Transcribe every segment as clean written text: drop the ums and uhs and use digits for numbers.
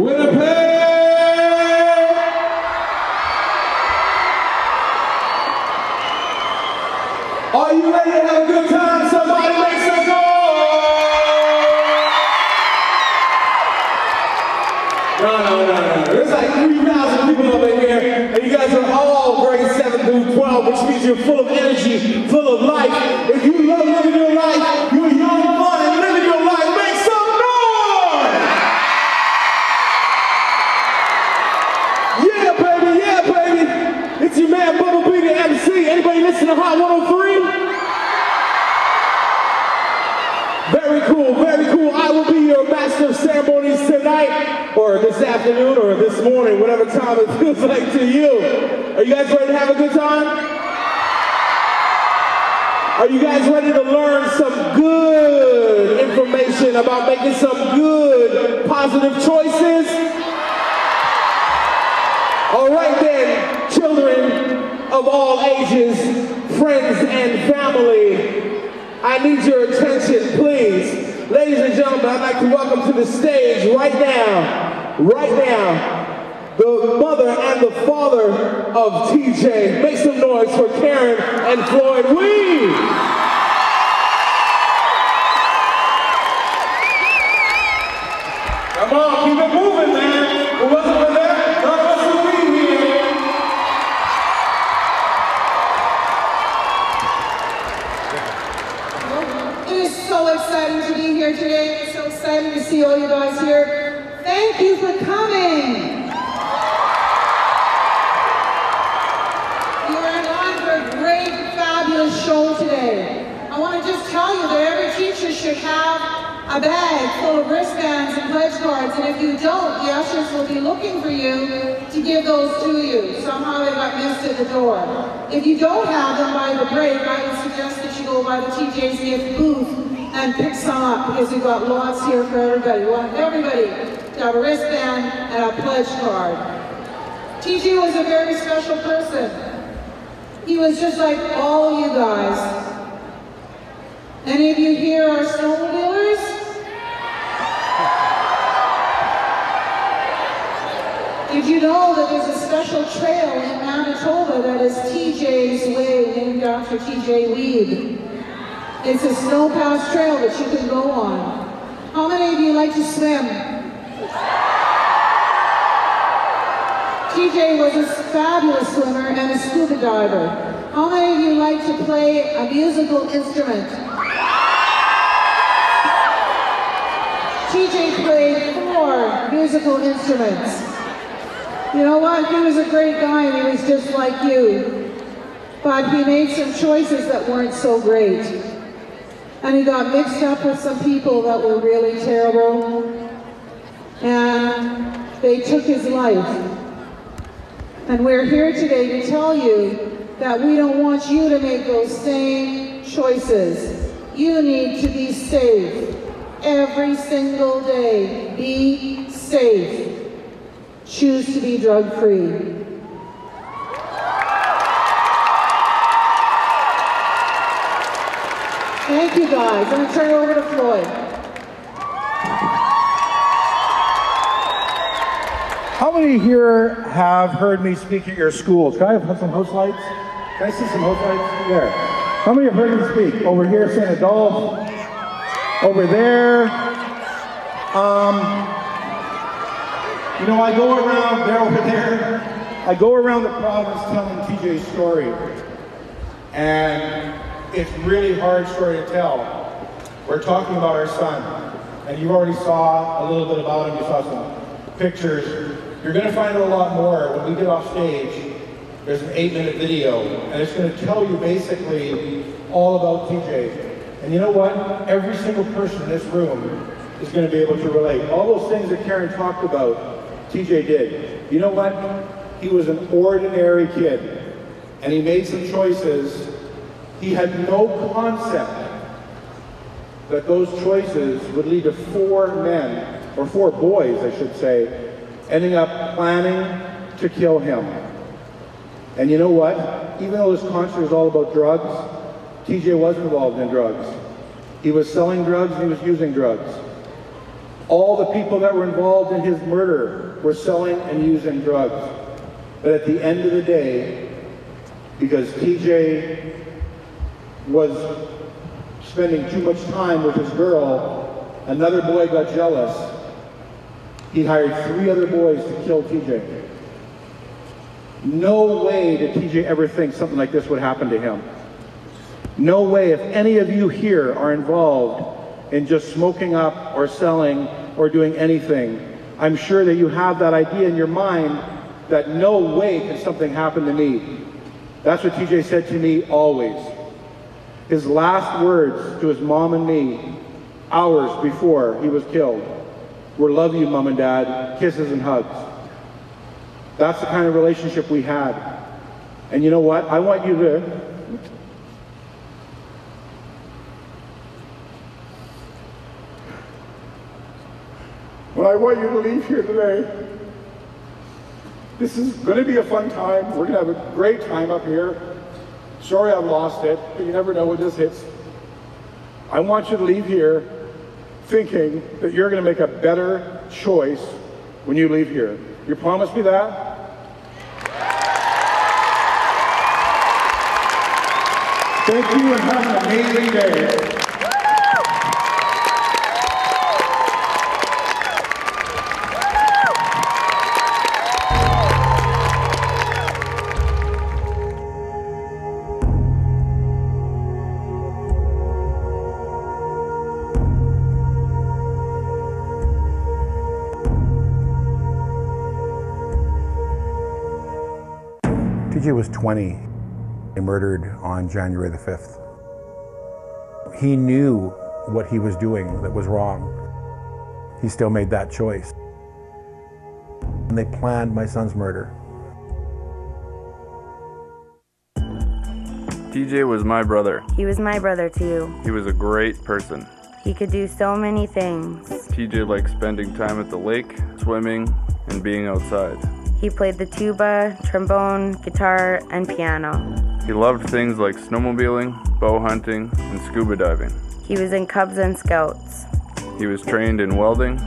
Are you ready to have a good time? Somebody make some noise! No. There's like 3,000 people up in here, and you guys are all grades 7 through 12, which means you're full of energy, full of life. If you love living your life, you're young, fun, and living your life, make some noise! Yeah, baby! It's your man, Bumblebee, the MC. Anybody listen to Hot 103? Very cool. I will be your master of ceremonies tonight, or this afternoon, or this morning, whatever time it feels like to you. Are you guys ready to have a good time? Are you guys ready to learn some good information about making some good, positive choices? All right then, children of all ages, friends and family, I need your attention, please. Ladies and gentlemen, I'd like to welcome to the stage right now, the mother and the father of TJ. Make some noise for Karen and Floyd Weed. Come on, keep it moving, man. Who wasn't for that? None of us would be here. It is so exciting to be here today. It's so exciting to see all you guys here. Thank you for coming. You are in line for a great, fabulous show today. I want to just tell you that every teacher should have a bag full of wristbands and pledge cards, and if you don't, the ushers will be looking for you to give those to you. Somehow they got missed at the door. If you don't have them by the break, I would suggest that you go by the TJ's gift booth and pick some up, because we've got lots here for everybody. We want everybody to have a wristband and a pledge card. TJ was a very special person. He was just like all you guys. Any of you here are snowmobilers? Did you know that there's a special trail in Manitoba that is TJ's Way, named after TJ Weed? It's a snowpass trail that you can go on. How many of you like to swim? TJ was a fabulous swimmer and a scuba diver. How many of you like to play a musical instrument? TJ played 4 musical instruments. You know what? He was a great guy and he was just like you. But he made some choices that weren't so great. And he got mixed up with some people that were really terrible. And they took his life. And we're here today to tell you that we don't want you to make those same choices. You need to be safe. Every single day, be safe. Choose to be drug-free. Thank you guys. I'm going to turn it over to Floyd. How many here have heard me speak at your schools? Can I have some host lights? Can I see some host lights? There. How many have heard me speak? Over here, St. Adolphe. Over there. You know, I go around, they're over there. I go around the province telling TJ's story. And it's really hard story to tell. We're talking about our son. And you already saw a little bit about him. You saw some pictures. You're going to find out a lot more when we get off stage. There's an 8-minute video. And it's going to tell you basically all about TJ. And you know what? Every single person in this room is going to be able to relate. All those things that Karen talked about, TJ did. You know what? He was an ordinary kid, and he made some choices. He had no concept that those choices would lead to 4 men, or 4 boys, I should say, ending up planning to kill him. And you know what? Even though this concert is all about drugs, TJ was involved in drugs. He was selling drugs and he was using drugs. All the people that were involved in his murder were selling and using drugs. But at the end of the day, because TJ was spending too much time with his girl, another boy got jealous. He hired 3 other boys to kill TJ. No way did TJ ever think something like this would happen to him. No way. If any of you here are involved in just smoking up or selling or doing anything, I'm sure that you have that idea in your mind that no way can something happen to me. That's what TJ said to me always. His last words to his mom and me, hours before he was killed, were, "Love you, Mom and Dad, kisses and hugs." That's the kind of relationship we had. And you know what? I want you to leave here today. This is going to be a fun time. We're going to have a great time up here. Sorry I've lost it, but you never know when this hits. I want you to leave here thinking that you're going to make a better choice when you leave here. You promise me that? Thank you and have an amazing day. TJ was 20 and murdered on January the 5th. He knew what he was doing that was wrong. He still made that choice. And they planned my son's murder. TJ was my brother. He was my brother too. He was a great person. He could do so many things. TJ liked spending time at the lake, swimming, and being outside. He played the tuba, trombone, guitar, and piano. He loved things like snowmobiling, bow hunting, and scuba diving. He was in Cubs and Scouts. He was trained in welding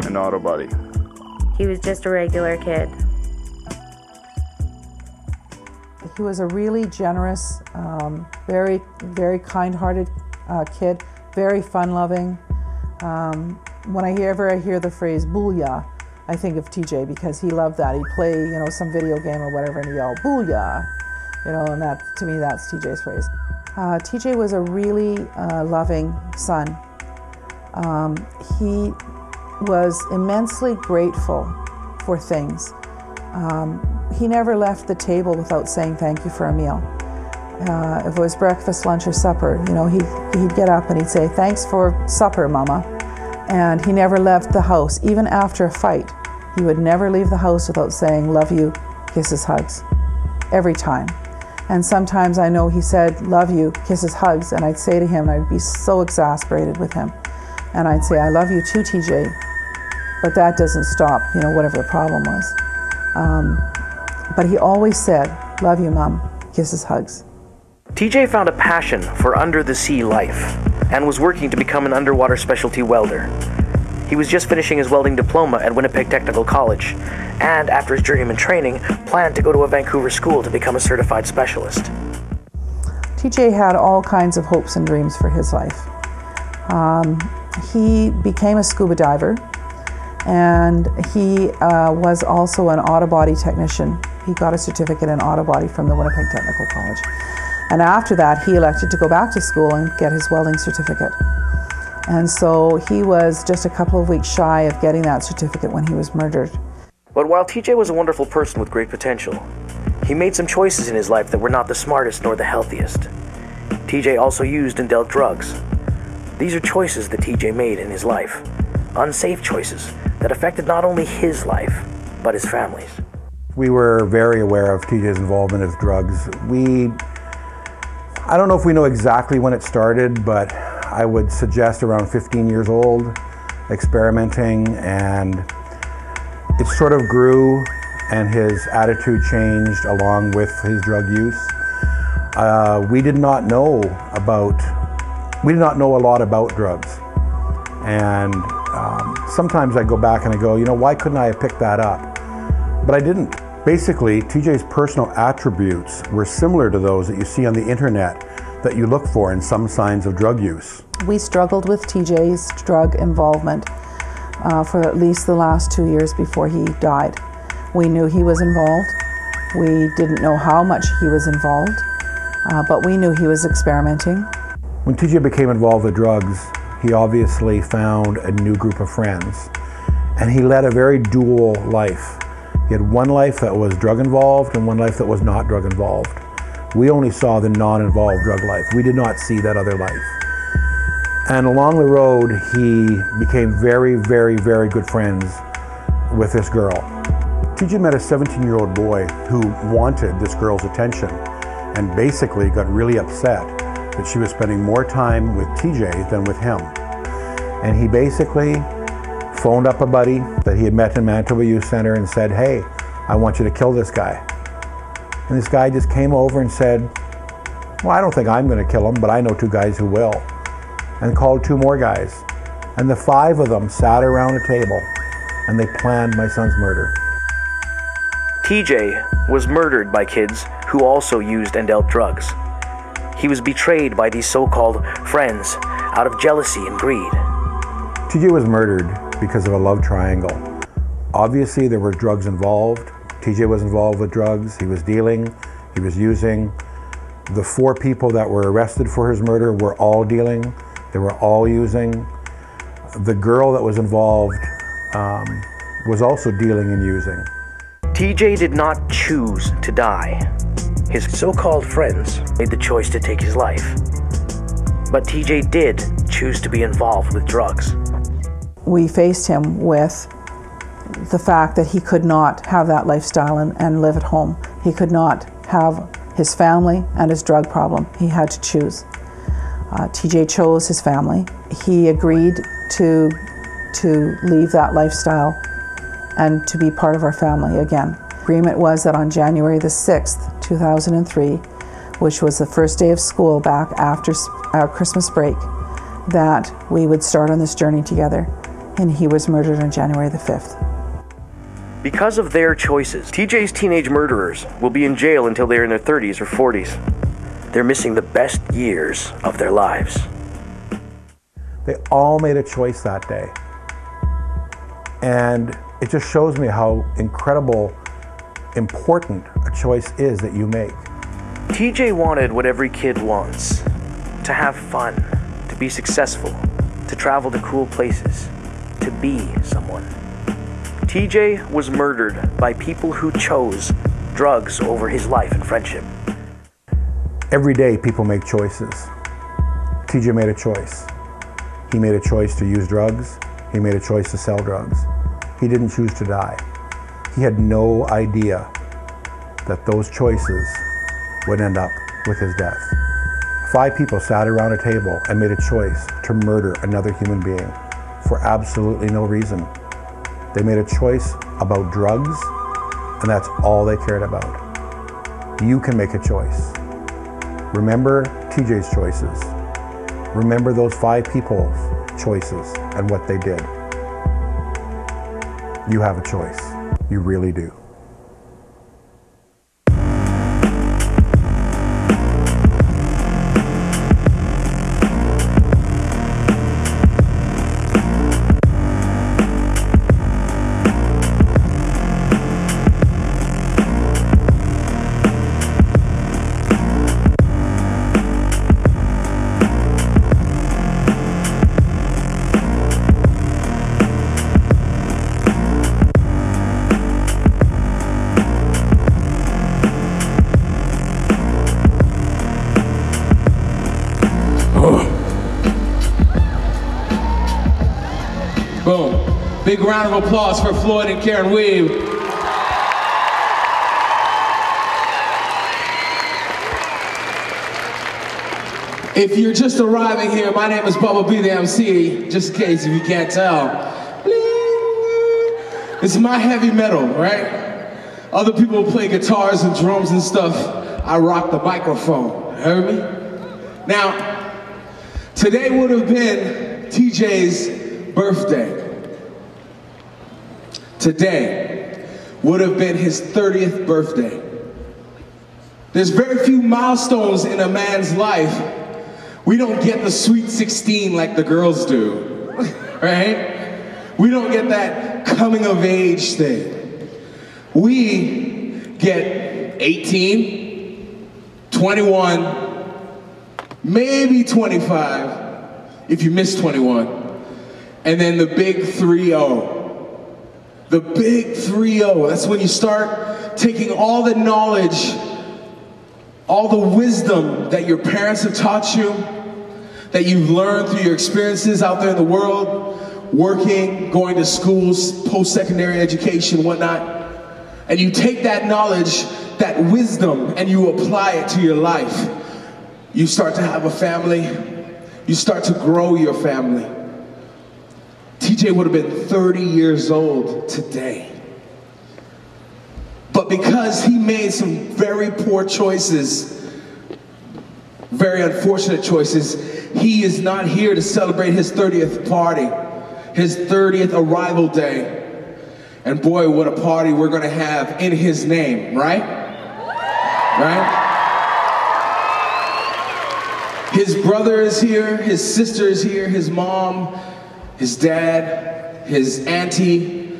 and auto body. He was just a regular kid. He was a really generous, very, very kind-hearted kid, very fun-loving. When I hear the phrase "booyah," I think of TJ because he loved that. He'd play, some video game or whatever and he'd yell, "Booyah!" And that, to me, that's TJ's phrase. TJ was a really loving son. He was immensely grateful for things. He never left the table without saying thank you for a meal. If it was breakfast, lunch, or supper, he'd get up and he'd say, "Thanks for supper, Mama." And he never left the house, even after a fight. He would never leave the house without saying, "Love you, kisses, hugs," every time. And sometimes I know he said, "Love you, kisses, hugs," and I'd say to him, and I'd be so exasperated with him, and I'd say, "I love you too, TJ," but that doesn't stop, whatever the problem was. But he always said, "Love you, Mom, kisses, hugs." TJ found a passion for under-the-sea life and was working to become an underwater specialty welder. He was just finishing his welding diploma at Winnipeg Technical College, and after his journeyman training, planned to go to a Vancouver school to become a certified specialist. TJ had all kinds of hopes and dreams for his life. He became a scuba diver, and he was also an auto body technician. He got a certificate in auto body from the Winnipeg Technical College. And after that, he elected to go back to school and get his welding certificate. And so he was just a couple of weeks shy of getting that certificate when he was murdered. But while TJ was a wonderful person with great potential, he made some choices in his life that were not the smartest nor the healthiest. TJ also used and dealt drugs. These are choices that TJ made in his life, unsafe choices that affected not only his life, but his family's. We were very aware of TJ's involvement with drugs. I don't know if we know exactly when it started, but I would suggest around 15 years old, experimenting, and it sort of grew and his attitude changed along with his drug use. We did not know a lot about drugs. And sometimes I go back and I go, you know, why couldn't I have picked that up? But I didn't. Basically, TJ's personal attributes were similar to those that you see on the internet that you look for in some signs of drug use. We struggled with TJ's drug involvement for at least the last 2 years before he died. We knew he was involved. We didn't know how much he was involved, but we knew he was experimenting. When TJ became involved with drugs, he obviously found a new group of friends, and he led a very dual life. He had one life that was drug involved and one life that was not drug involved. We only saw the non-involved drug life. We did not see that other life. And along the road, he became very, very, very good friends with this girl. TJ met a 17-year-old boy who wanted this girl's attention and basically got really upset that she was spending more time with TJ than with him. And he basically phoned up a buddy that he had met in Manitoba Youth Center and said, hey, I want you to kill this guy. And this guy just came over and said, well, I don't think I'm going to kill him, but I know 2 guys who will. And called 2 more guys. And the 5 of them sat around a table and they planned my son's murder. TJ was murdered by kids who also used and dealt drugs. He was betrayed by these so-called friends out of jealousy and greed. TJ was murdered because of a love triangle. Obviously, there were drugs involved. TJ was involved with drugs. He was dealing. He was using. The 4 people that were arrested for his murder were all dealing. They were all using. The girl that was involved was also dealing and using. TJ did not choose to die. His so-called friends made the choice to take his life. But TJ did choose to be involved with drugs. We faced him with the fact that he could not have that lifestyle and live at home. He could not have his family and his drug problem. He had to choose. TJ chose his family. He agreed to leave that lifestyle and to be part of our family again. The agreement was that on January the 6th, 2003, which was the first day of school back after our Christmas break, that we would start on this journey together. And he was murdered on January the 5th. Because of their choices, TJ's teenage murderers will be in jail until they're in their 30s or 40s. They're missing the best years of their lives. They all made a choice that day. And it just shows me how incredible, important a choice is that you make. TJ wanted what every kid wants: to have fun, to be successful, to travel to cool places, to be someone. TJ was murdered by people who chose drugs over his life and friendship. Every day people make choices. TJ made a choice. He made a choice to use drugs. He made a choice to sell drugs. He didn't choose to die. He had no idea that those choices would end up with his death. 5 people sat around a table and made a choice to murder another human being for absolutely no reason. They made a choice about drugs, and that's all they cared about. You can make a choice. Remember TJ's choices. Remember those 5 people's choices and what they did. You have a choice. You really do. Boom. Big round of applause for Floyd and Karen Weave. If you're just arriving here, my name is Bubba B, the MC, just in case if you can't tell. This is my heavy metal, right? Other people play guitars and drums and stuff. I rock the microphone, you heard me? Now, today would have been TJ's birthday. today would have been his 30th birthday. There's very few milestones in a man's life. We don't get the sweet 16 like the girls do, right? We don't get that coming of age thing. We get 18, 21, maybe 25, if you miss 21, and then the big 3-0. The big 3-0, that's when you start taking all the knowledge, all the wisdom that your parents have taught you, that you've learned through your experiences out there in the world, working, going to schools, post-secondary education, whatnot, and you take that knowledge, that wisdom, and you apply it to your life. You start to have a family, you start to grow your family. TJ would have been 30 years old today. But because he made some very poor choices, very unfortunate choices, he is not here to celebrate his 30th party, his 30th arrival day. And boy, what a party we're gonna have in his name, right? Right? His brother is here, his sister is here, his mom, his dad, his auntie,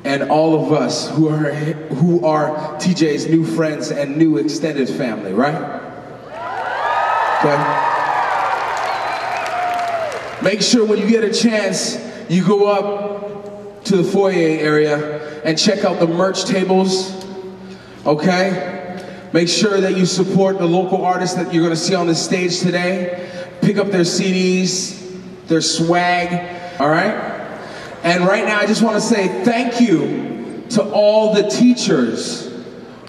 and all of us who are TJ's new friends and new extended family, right? Okay? Make sure when you get a chance, you go up to the foyer area and check out the merch tables, okay? Make sure that you support the local artists that you're gonna see on the stage today. Pick up their CDs, their swag, all right? And right now I just want to say thank you to all the teachers,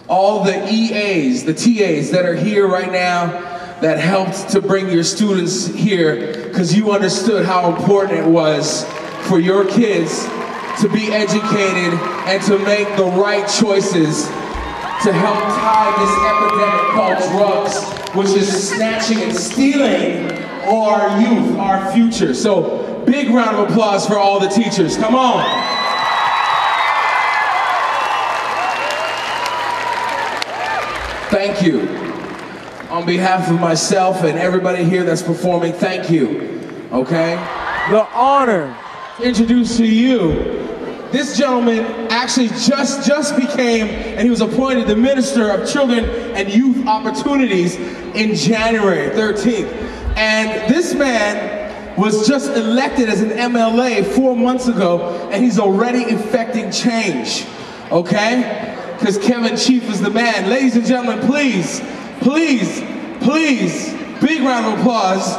all the EAs, the TAs that are here right now that helped to bring your students here because you understood how important it was for your kids to be educated and to make the right choices to help tie this epidemic called drugs, which is snatching and stealing our youth, our future. So big round of applause for all the teachers. Come on. Thank you. On behalf of myself and everybody here that's performing, thank you. Okay? The honor to introduce to you this gentleman actually just became, and he was appointed the Minister of Children and Youth Opportunities in January 13th. And this man was just elected as an MLA 4 months ago, and he's already effecting change, okay? Because Kevin Chief is the man. Ladies and gentlemen, please, please, please, big round of applause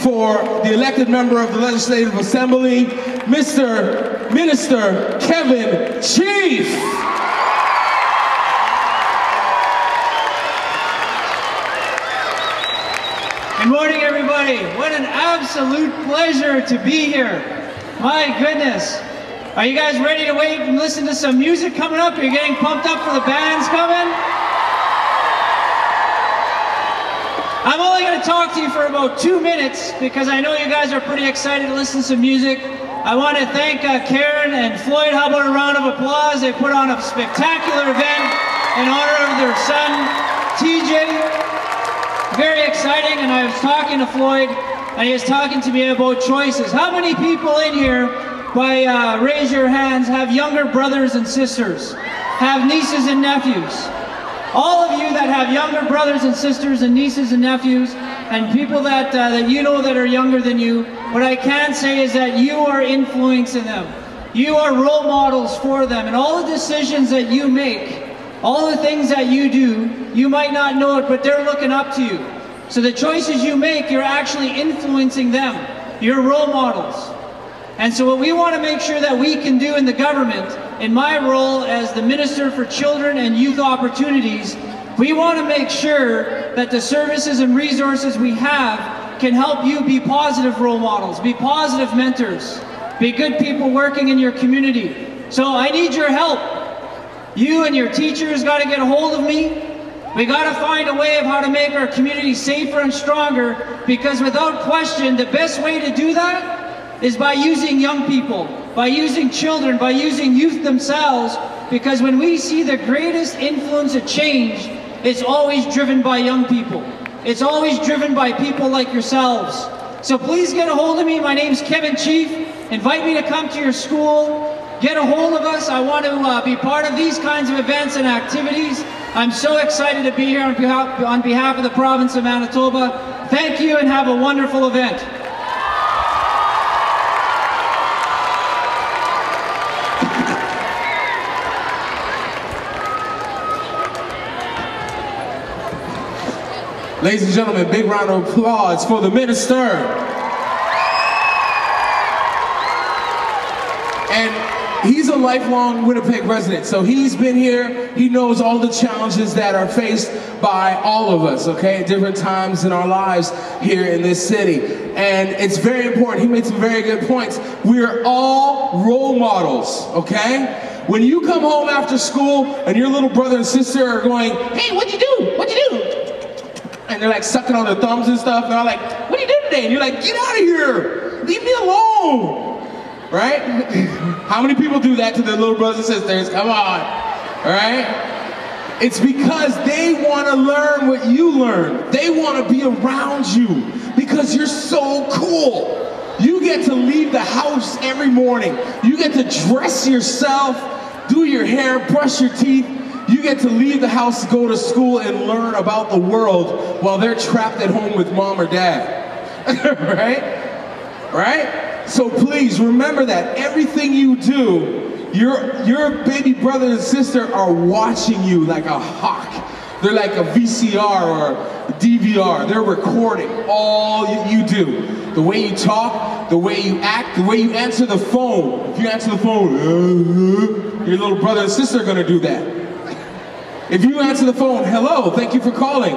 for the elected member of the Legislative Assembly, Mr. Minister Kevin Chief. Good morning, everybody. What an absolute pleasure to be here. My goodness. Are you guys ready to wait and listen to some music coming up? Are you getting pumped up for the bands coming? I'm only going to talk to you for about 2 minutes because I know you guys are pretty excited to listen to some music. I want to thank Karen and Floyd. How about a round of applause? They put on a spectacular event in honor of their son, TJ. Very exciting, and I was talking to Floyd, and he was talking to me about choices. How many people in here, by raise your hands, have younger brothers and sisters, have nieces and nephews? All of you that have younger brothers and sisters and nieces and nephews, and people that, that you know that are younger than you, what I can say is that you are influencing them. You are role models for them, and all the decisions that you make, all the things that you do, you might not know it, but they're looking up to you. So the choices you make, you're actually influencing them. You're role models. And so what we want to make sure that we can do in the government, in my role as the Minister for Children and Youth Opportunities, we want to make sure that the services and resources we have can help you be positive role models, be positive mentors, be good people working in your community. So I need your help. You and your teachers got to get a hold of me. We got to find a way of how to make our community safer and stronger, because without question, the best way to do that is by using young people, by using children, by using youth themselves, because when we see the greatest influence of change, it's always driven by young people. It's always driven by people like yourselves. So please get a hold of me. My name's Kevin Chief. Invite me to come to your school. Get a hold of us. I want to be part of these kinds of events and activities. I'm so excited to be here on behalf of the province of Manitoba. Thank you and have a wonderful event. Ladies and gentlemen, big round of applause for the minister. And he's a lifelong Winnipeg resident, so he's been here. He knows all the challenges that are faced by all of us, okay, at different times in our lives here in this city. And it's very important. He made some very good points. We're all role models, okay? When you come home after school and your little brother and sister are going, hey, what'd you do? What'd you do? And they're like sucking on their thumbs and stuff, and they're like, what are you doing today? And you're like, get out of here, leave me alone, right? How many people do that to their little brothers and sisters? Come on, all right? It's because they want to learn what you learn. They want to be around you because you're so cool. You get to leave the house every morning. You get to dress yourself, do your hair, brush your teeth. You get to leave the house, go to school, and learn about the world while they're trapped at home with mom or dad, right? Right? So please remember that everything you do, your baby brother and sister are watching you like a hawk. They're like a VCR or a DVR. They're recording all you do. The way you talk, the way you act, the way you answer the phone. If you answer the phone, your little brother and sister are gonna do that. If you answer the phone, hello, thank you for calling.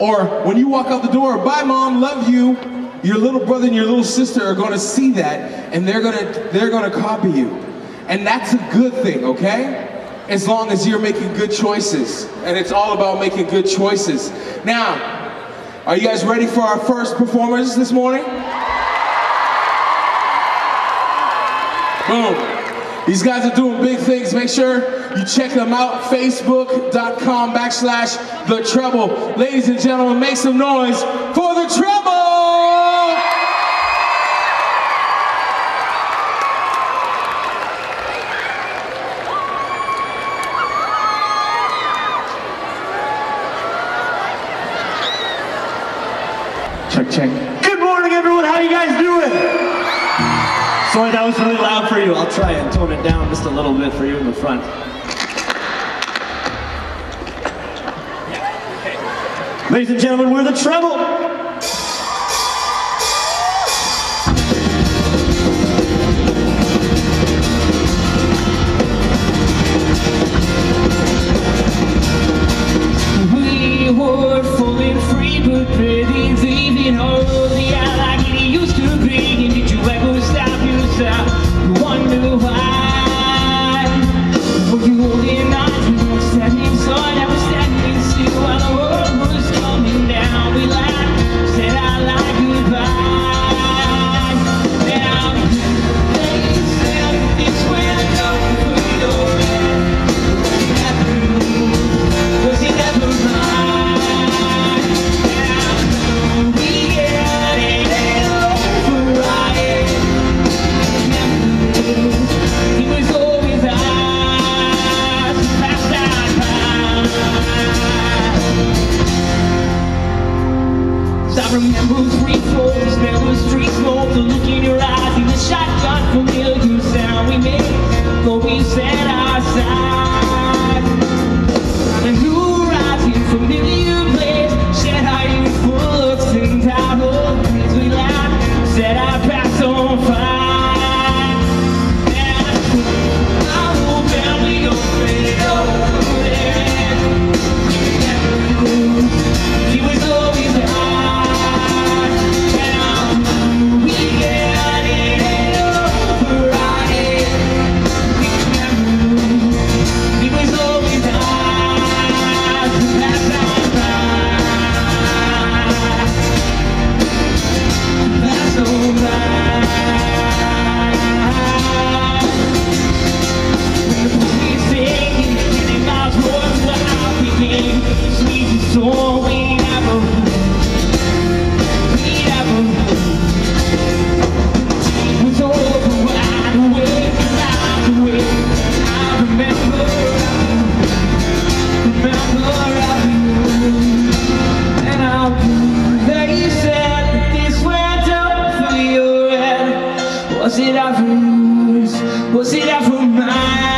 Or when you walk out the door, bye mom, love you. Your little brother and your little sister are gonna see that and they're gonna copy you. And that's a good thing, okay? As long as you're making good choices. And it's all about making good choices. Now, are you guys ready for our first performers this morning? Boom. These guys are doing big things. Make sure you check them out. Facebook.com/The Treble. Ladies and gentlemen, make some noise for The Treble! Check, check. Good morning, everyone. How you guys doing? Sorry, that was really loud for you. I'll try and tone it down just a little bit for you in the front. Ladies and gentlemen, we're The Treble. We were falling free, but breathing deep in all of the air like it used to be. And did you ever stop yourself? You wonder why? Were you holding on to your standing side? I was standing still while the world was coming down. We laughed, said our life goodbye. And I'm facing this way I know we don't never lose, 'cause you never mind. And I know we get it over right. Never lose, he was always ours, past our time. I remember 3 floors, never street smoke, the look in your eyes, and the shotgun familiar sound we made, though we set aside. On a new rising familiar place, shared our youthful looks and tired dreams we laughed, set our paths on fire. And I will barely open it over there. Never lose, he was always ours. And I knew we got it over right. We can never lose. Was it ever mine?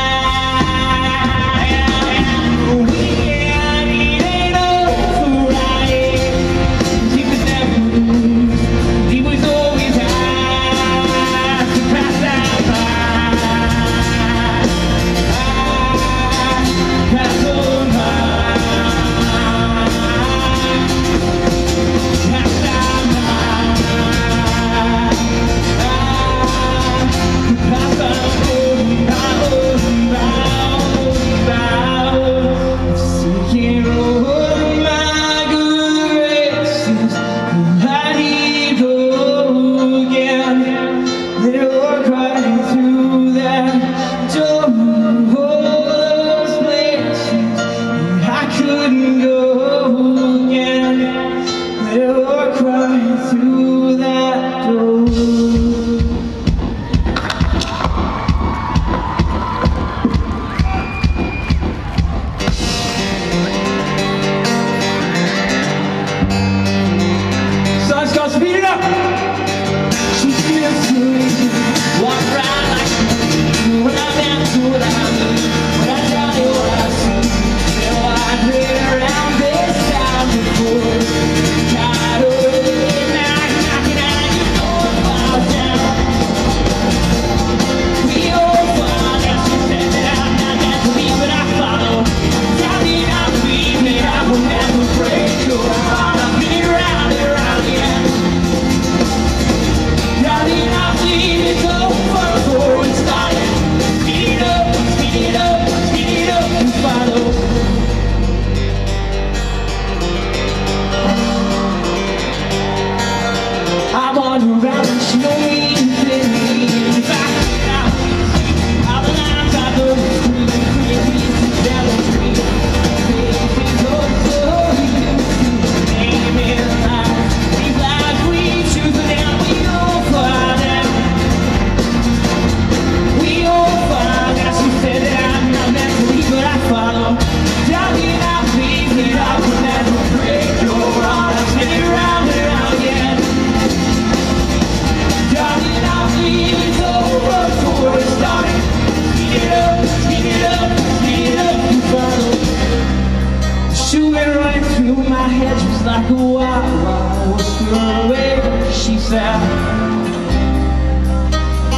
Like a wild was thrown away, she said.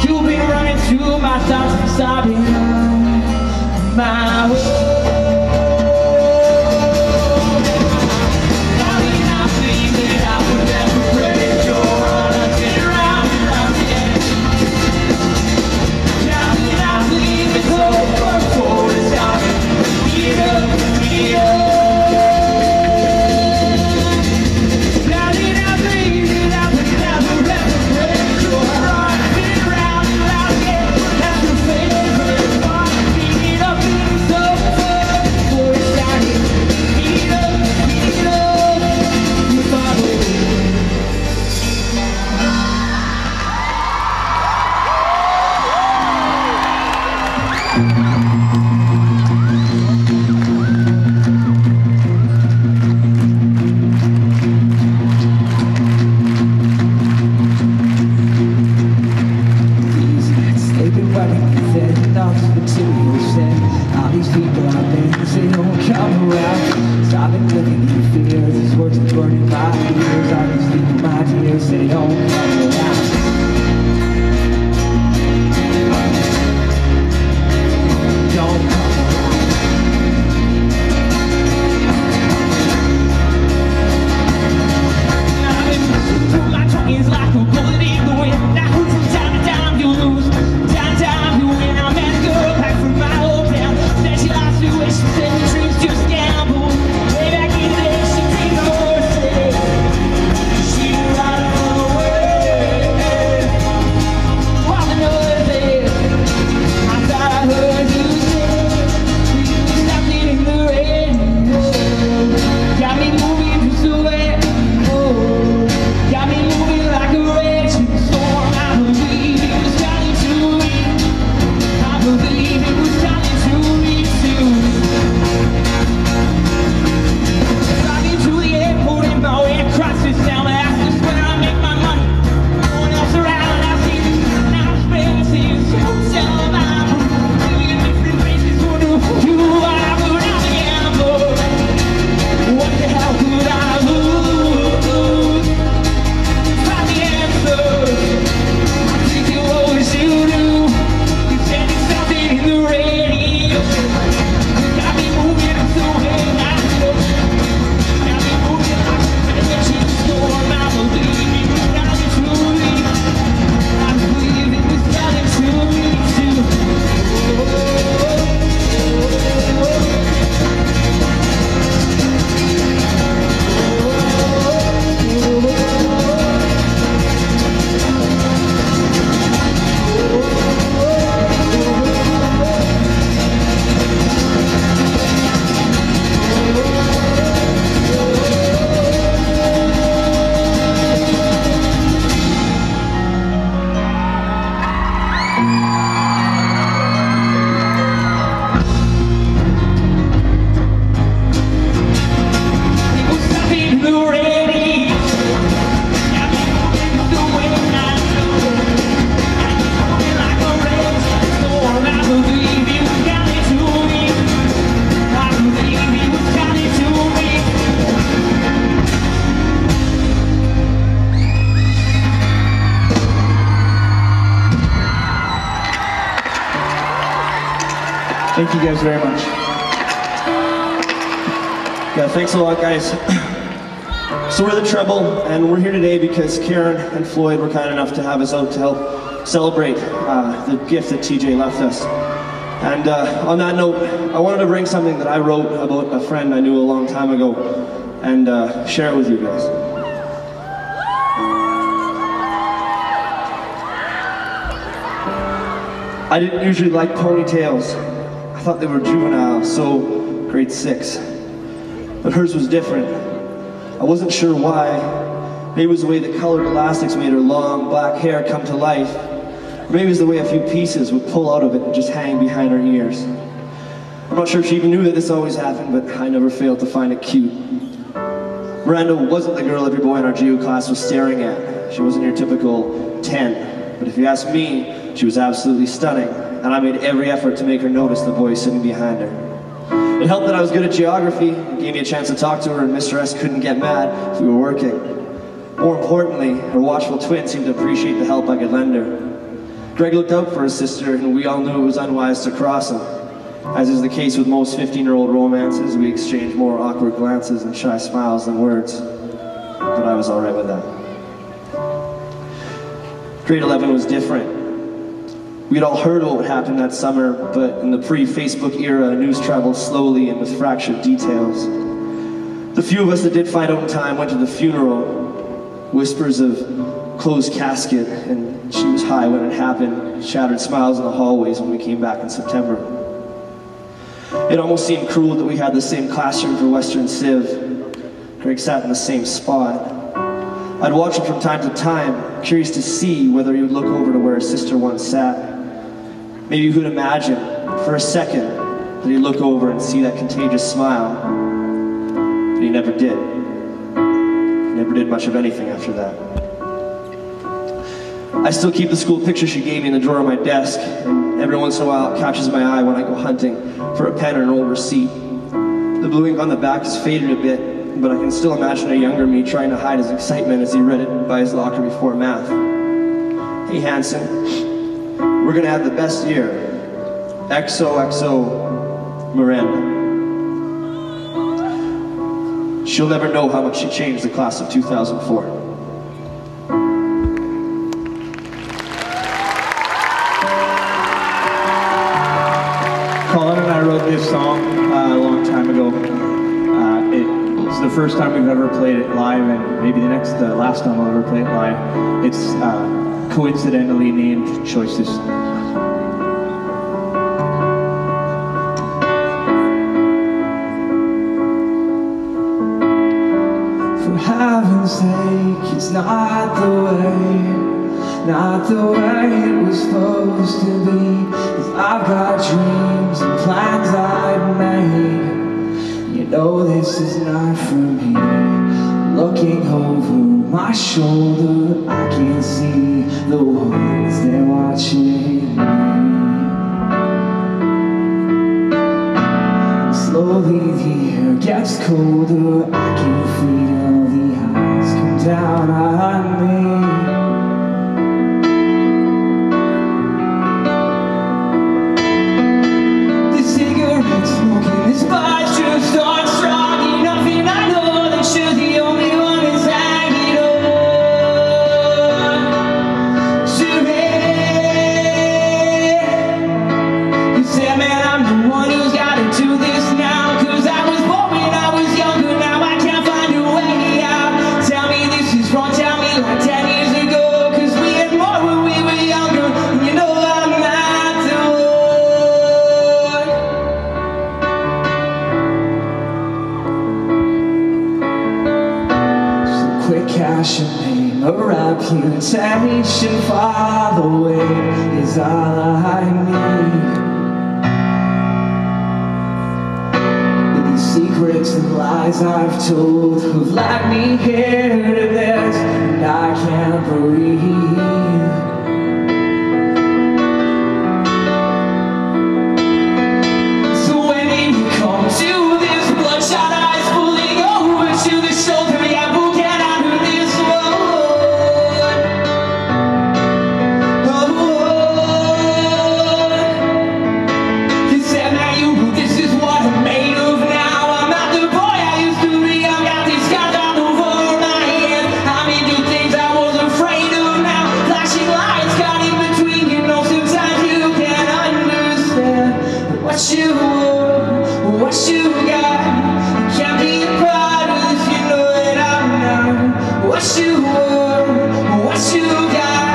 You've been running through my thoughts since I've been on my way. Thank you guys very much. Yeah, thanks a lot, guys. So we're the Treble, and we're here today because Karen and Floyd were kind enough to have us out to help celebrate the gift that TJ left us. And on that note, I wanted to bring something that I wrote about a friend I knew a long time ago and share it with you guys. I didn't usually like ponytails. I thought they were juvenile, so grade 6. But hers was different. I wasn't sure why. Maybe it was the way the colored elastics made her long black hair come to life. Or maybe it was the way a few pieces would pull out of it and just hang behind her ears. I'm not sure if she even knew that this always happened, but I never failed to find it cute. Miranda wasn't the girl every boy in our geo class was staring at. She wasn't your typical 10. But if you ask me, she was absolutely stunning, and I made every effort to make her notice the boy sitting behind her. It helped that I was good at geography. It gave me a chance to talk to her, and Mr. S couldn't get mad if we were working. More importantly, her watchful twin seemed to appreciate the help I could lend her. Greg looked out for his sister, and we all knew it was unwise to cross him. As is the case with most 15-year-old romances, we exchanged more awkward glances and shy smiles than words. But I was all right with that. Grade 11 was different. We'd all heard what happened that summer, but in the pre-Facebook era, news traveled slowly and with fractured details. The few of us that did find out in time went to the funeral. Whispers of closed casket, and she was high when it happened, shattered smiles in the hallways when we came back in September. It almost seemed cruel that we had the same classroom for Western Civ. Greg sat in the same spot. I'd watch him from time to time, curious to see whether he would look over to where his sister once sat. Maybe you could imagine, for a second, that he'd look over and see that contagious smile. But he never did. He never did much of anything after that. I still keep the school picture she gave me in the drawer of my desk, and every once in a while it catches my eye when I go hunting for a pen or an old receipt. The blue ink on the back has faded a bit, but I can still imagine a younger me trying to hide his excitement as he read it by his locker before math. Hey Hanson, we're gonna have the best year. XOXO Miranda. She'll never know how much she changed the class of 2004. Colin and I wrote this song a long time ago. It's the first time we've ever played it live, and maybe the last time we'll ever play it live. It's coincidentally named Choices. For heaven's sake, it's not the way it was supposed to be. 'Cause I've got dreams and plans I've made. You know this is not for me. Looking over my shoulder, I can see the ones they're watching me. And slowly the air gets colder, I can feel the eyes come down on me. The cigarette smoking, this body's just on strong enough, and I know that you're the only one that's hanging on to me. You said, man, I'm the one who's gotta do this now, 'cause I was born when I was younger, now I can't find a way out. Tell me this is wrong, tell me like 10 years ago, 'cause we had more when we were younger, and you know I'm not the one. So quick cash and name, a reputation far away is all I need. But these secrets and lies I've told have led me here to this, and I can't breathe. So when you come to this bloodshot eyes pulling over to the shoulder, yeah, we'll get out of this one. Oh, you said, man, you were, what you got. Can't be a part of this, you know that I'm not. What you were, what you got.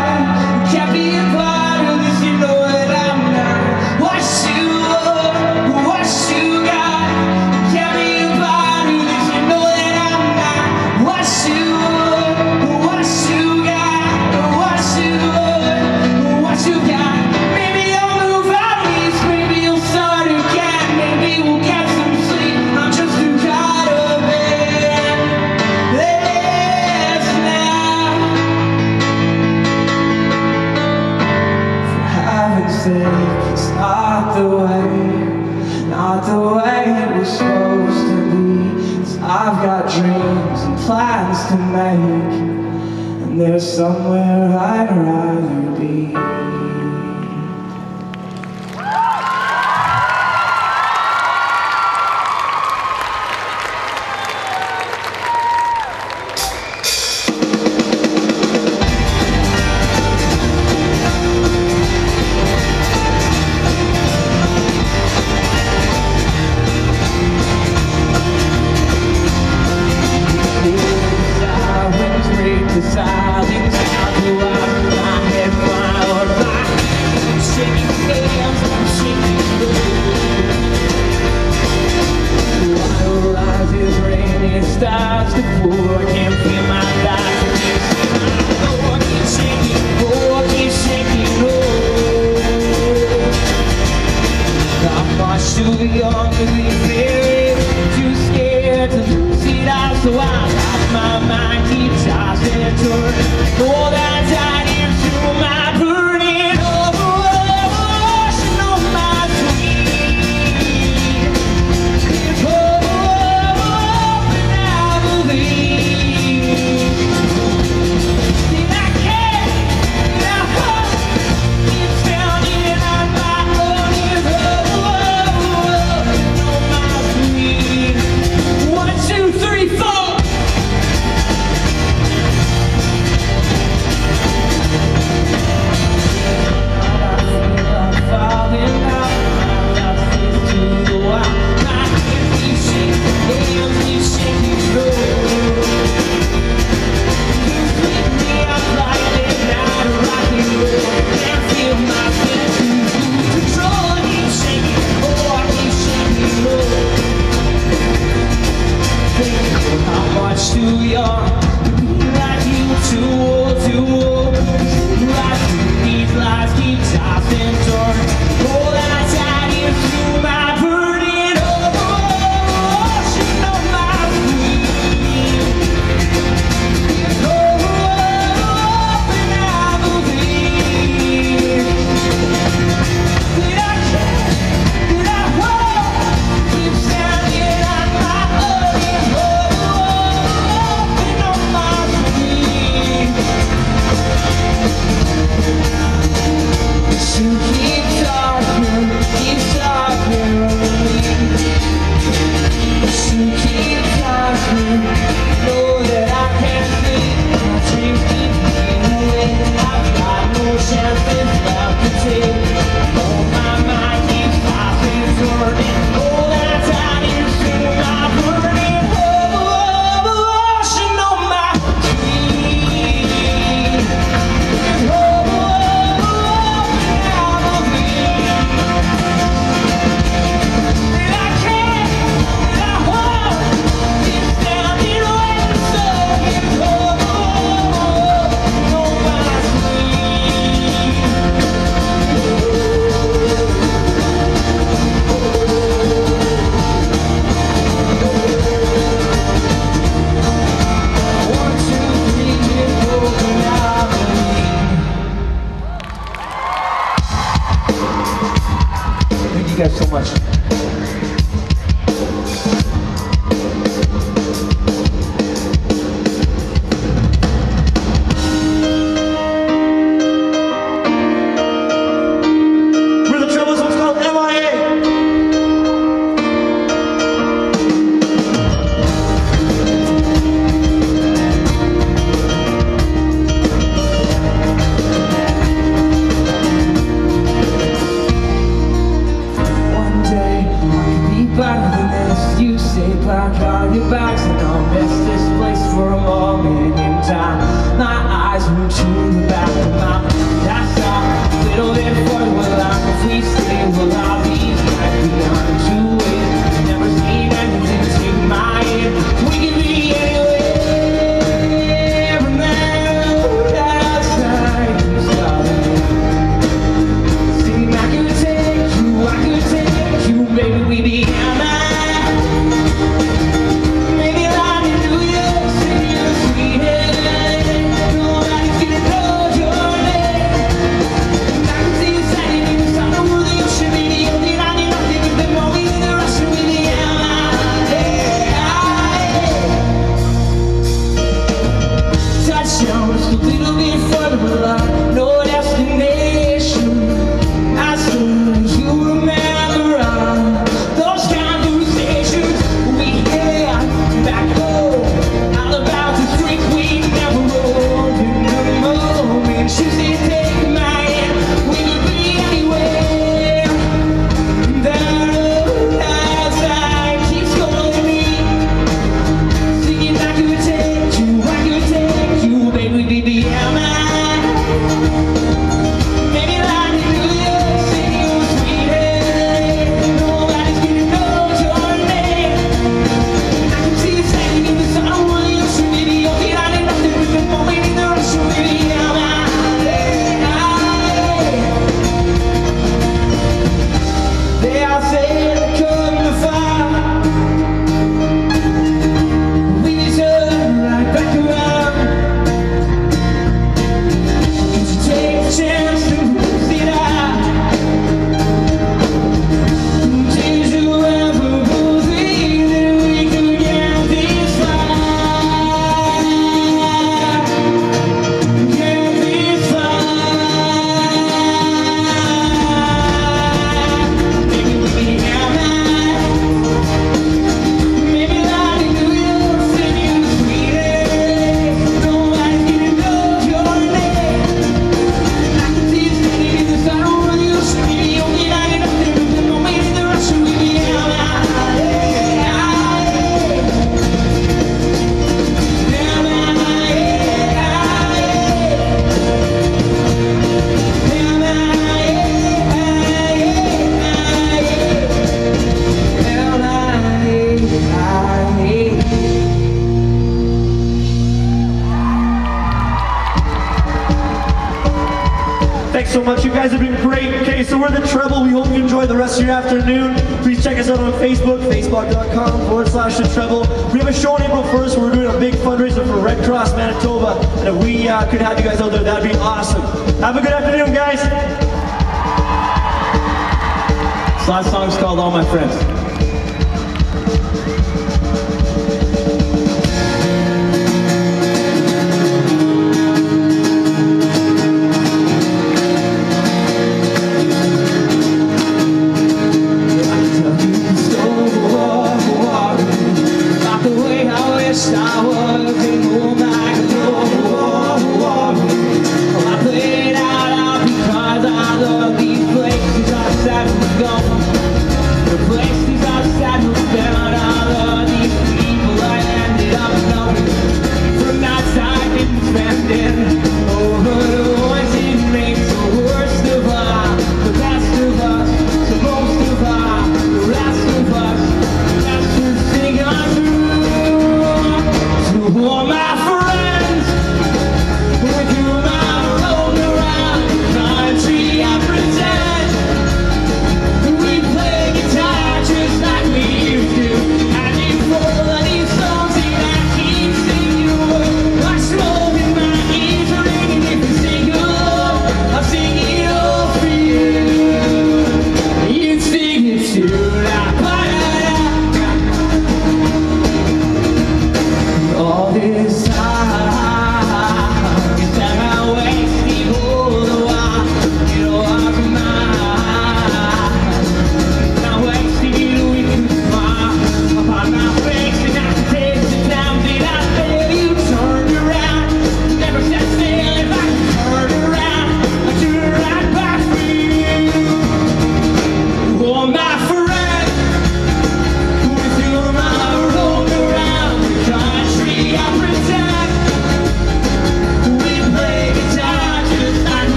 Can't be a part of this, you know that I'm not. What you were, what you got. Can't be a part of this, you know that I'm not. What you were, what you got. What you were, what you got. Maybe I'll move out east, maybe you'll start again, maybe we'll get some sleep. I'm just too tired of it. This now. For heaven's sake, it's not the way it was supposed to be. 'Cause I've got dreams and plans to make, and there's somewhere I'd rather be. The silence, I'll go out of my head, fly or fly. Shaking hands, I'm shaking slow. Water rises, rain, it starts to pour. I can't feel my life, I can't see my floor. Keep shaking, oh, keep shaking, oh. I'm much too young to be buried, too scared to lose it all, so I lost my mind, keep tossing and turning. All that died into my burning ocean on my dream. It's hope and I believe. Did I care? Did I hope? It's found in my burning ocean on my dream. 1, 2, 3, 4. Too young to be like you, too old, life these lives keep tossing, turning. All that I died is through my burning ocean on my dream. It's hope and I believe. Did I care? Did I hope? Keep standing on my burning ocean on my dream. So keep talking on me. So keep talking, know that I can't think. My dreams keep fading away. I've got no chances left to take. Oh, my mind keeps popping, turning. All that time is through my burning ocean on my dream. Thank you guys so much. We're the Troubles, what's called MIA. One day guys have been great. Okay, so we're the Treble. We hope you enjoy the rest of your afternoon. Please check us out on Facebook, facebook.com/the Treble. We have a show on April 1st where we're doing a big fundraiser for Red Cross Manitoba. And if we could have you guys out there, that'd be awesome. Have a good afternoon, guys. This last song's called All My Friends.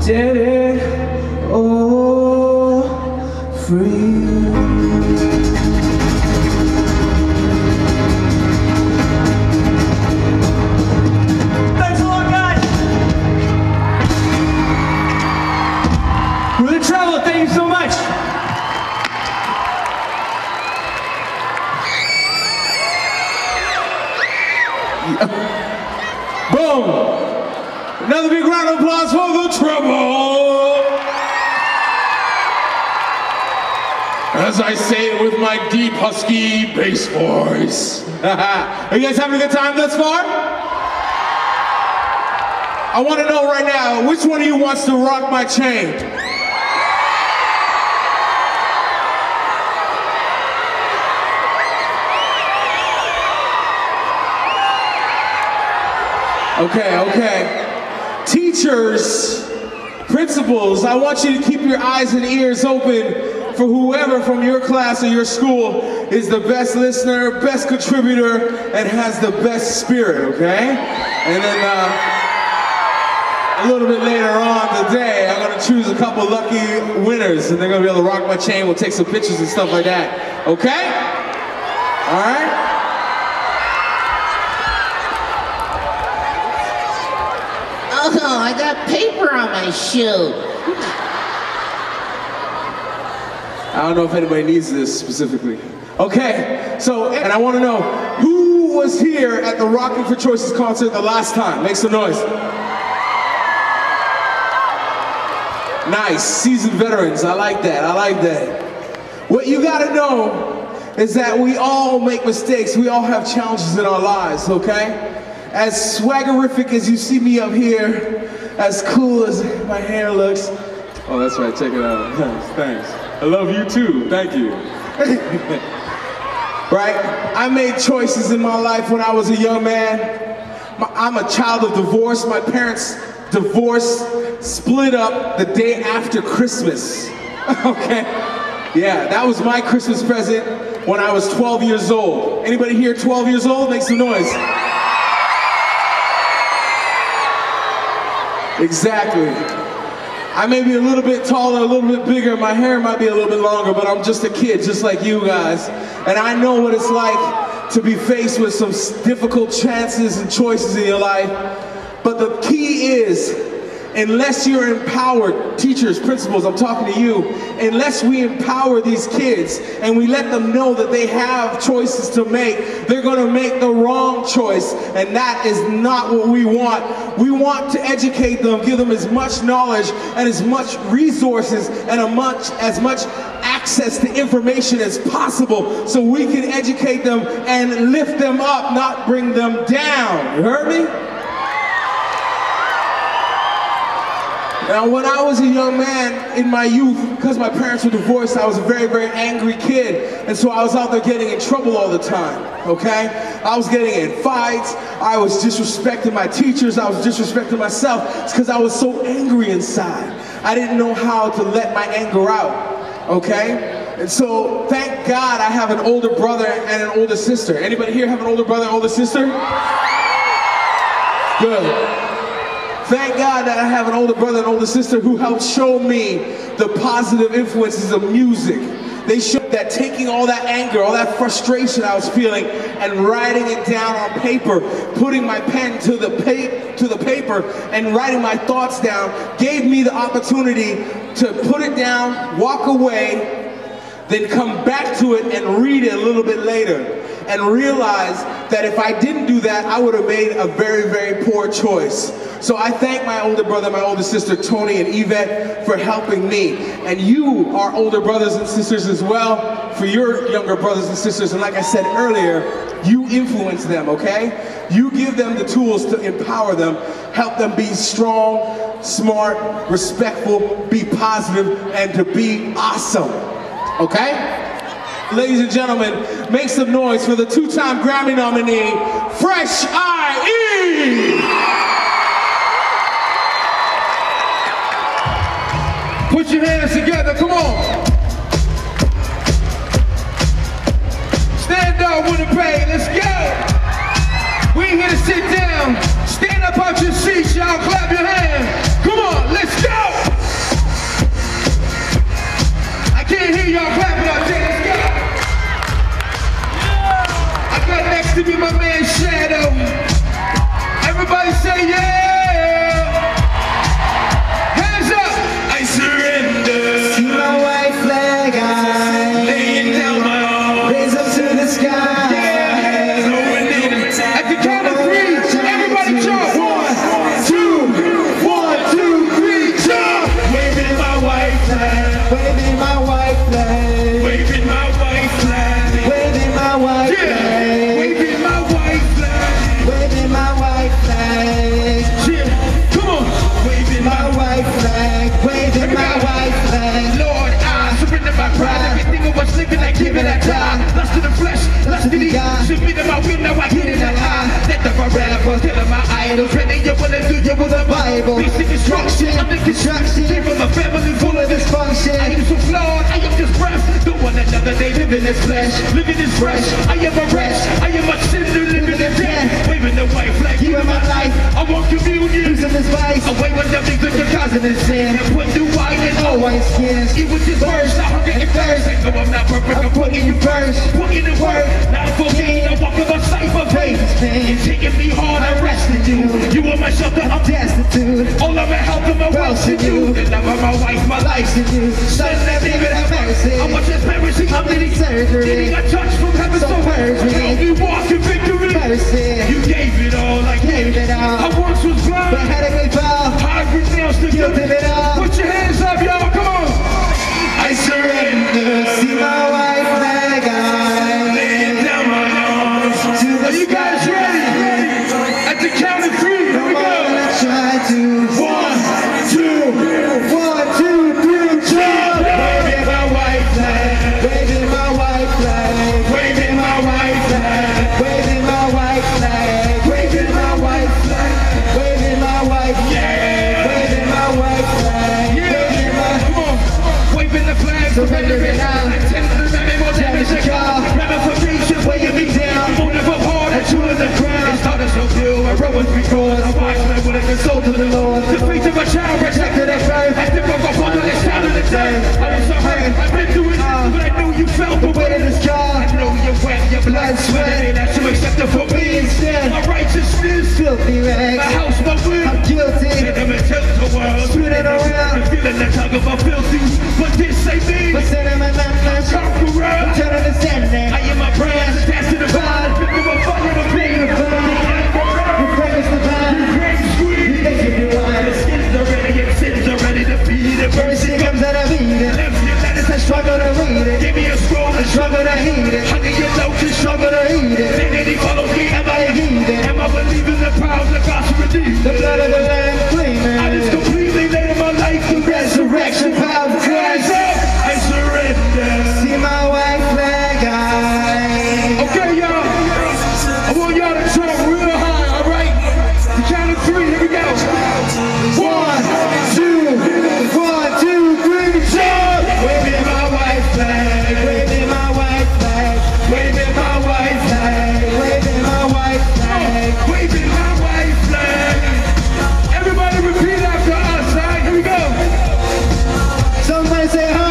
did it all for you. Thanks a lot, guys. We're the Travel. Thank you so much. Boom! Another big round of applause for the Treble! As I say it with my deep, husky bass voice. Are you guys having a good time thus far? I want to know right now, which one of you wants to rock my chain? Okay. Teachers, principals, I want you to keep your eyes and ears open for whoever from your class or your school is the best listener, best contributor, and has the best spirit, okay? And then a little bit later on today, I'm gonna choose a couple lucky winners, and they're gonna be able to rock my chain. We'll take some pictures and stuff like that, okay? All right? Oh, I got paper on my shoe. I don't know if anybody needs this specifically. Okay, so, and I want to know, who was here at the Rockin For Choices concert the last time? Make some noise. Nice, seasoned veterans, I like that, I like that. What you gotta know is that we all make mistakes, we all have challenges in our lives, okay? As swaggerific as you see me up here, as cool as my hair looks. Oh, that's right, check it out. Thanks. I love you too, thank you. Right? I made choices in my life when I was a young man. I'm a child of divorce. My parents divorced, split up the day after Christmas. Okay? Yeah, that was my Christmas present when I was 12 years old. Anybody here 12 years old? Make some noise. Exactly. I may be a little bit taller, a little bit bigger, my hair might be a little bit longer, but I'm just a kid, just like you guys. And I know what it's like to be faced with some difficult chances and choices in your life. But the key is, unless you're empowered, teachers, principals, I'm talking to you, unless we empower these kids and we let them know that they have choices to make, they're going to make the wrong choice, and that is not what we want. We want to educate them, give them as much knowledge and as much resources and as much access to information as possible so we can educate them and lift them up, not bring them down. You heard me? Now, when I was a young man in my youth, because my parents were divorced, I was a very, very angry kid. And so I was out there getting in trouble all the time, okay? I was getting in fights. I was disrespecting my teachers. I was disrespecting myself. It's because I was so angry inside. I didn't know how to let my anger out, okay? And so, thank God I have an older brother and an older sister. Anybody here have an older brother and older sister? Good. Thank God that I have an older brother and older sister who helped show me the positive influences of music. They showed that taking all that anger, all that frustration I was feeling and writing it down on paper, putting my pen to the paper and writing my thoughts down gave me the opportunity to put it down, walk away, then come back to it and read it a little bit later and realize that if I didn't do that, I would have made a very, very poor choice. So I thank my older brother, my older sister, Tony and Yvette, for helping me. And you, our older brothers and sisters as well, for your younger brothers and sisters. And like I said earlier, you influence them, okay? You give them the tools to empower them, help them be strong, smart, respectful, be positive, and to be awesome, okay? Ladies and gentlemen, make some noise for the two-time Grammy nominee, Fresh IE! Put your hands together, come on. Stand up, Winnipeg, let's go. We ain't here to sit down. Stand up out your seats, y'all, clap your hands. Come on, let's go. I can't hear y'all clapping out there, let's go. I got next to me my man Shadow. Everybody say yeah. Lust to the flesh, lust to the eye. Submit to my will, now I get in the eye. Let the rappers kill my idols. Ready, you wanna do you with the Bible. Basic instruction, under construction. Came from a family full of dysfunction. I am so flawed, I am just breath. Don't wanna another day living this flesh, living this fresh. I am a wretch, I am a sinner living in death. Waving the white flag, you in my life. I want communion, losing this vice. Away with the things that you're causing this sin. And put new white in all white skins. It was just worse, I hunger and thirst. No, I'm not perfect, I'm putting you first. Putting the work, not for me. I walk in my cypher faith. It's taking me hard, I'm resting you. You are my shelter, I'm destitute. All of my health and my wealth's in you. The love of my wife, my life's in you. Son that David have mercy. I want transparency, I'm needing surgery. Needing a touch from heaven, so help me walk in victory. Mercy. You gave it all, I gave it all. I once was blind, but had a great fall. Hybrid nails to guilt it all. Put your hands up, y'all, come on. I surrender. See my wife flag on. Laying down my arms to the. Are you guys ready? At the count of 3, here we go. Try to 1, 2, 1, 2, 3, jump! Waving my white flag, waving my white flag, waving my white flag, waving my white flag, waving my white flag, waving my white flag, waving my white flag, waving my. Come on, waving the flag, surrender it now. Damage the car, ramifications weighing me down. Motive of heart and true to the ground. It's hard to so few, I wrote with because I watched my will and consult to the Lord. The faith of a child rejected at birth. I think I'm up under the sound of the day. I was so hurt, I've been through it, but I know you felt the weight of this car. I know you wet, your blood sweat. And that's to accept it for me instead. My righteousness, filthy rags. My house, my will, I'm guilty. Sentiment tilt the world, spinning around. Feeling the tug of a filthy, but this ain't me. But sentiment, I'm conqueror. I'm turning the sentiment. I am my brand, attached to the vibe. Victim of fire, the pain of blood. You praise the vine. You praise sweet. You think you do it. The skin's already and sin's already defeated. Mercy comes out of Eden. Live your letters, I struggle to read it. Give me a scroll, I struggle to heat it. Honey, you know, you struggle to eat it. Dignity follows me, am I a heathen? Am I believing the power of the gospel redeemed? The blood of the Lamb gleaming. I just completely laid in my life the resurrection power of Christ. I surrender. See my white flag high. Okay, y'all. I want y'all to jump real high, all right? The count of 3, here we go. 1, 2, 1, 2, 3, jump! Waving my white flag, waving my white flag, waving my white flag, waving my white flag, waving my white flag. Everybody repeat after us, all right? Here we go. Somebody say, oh.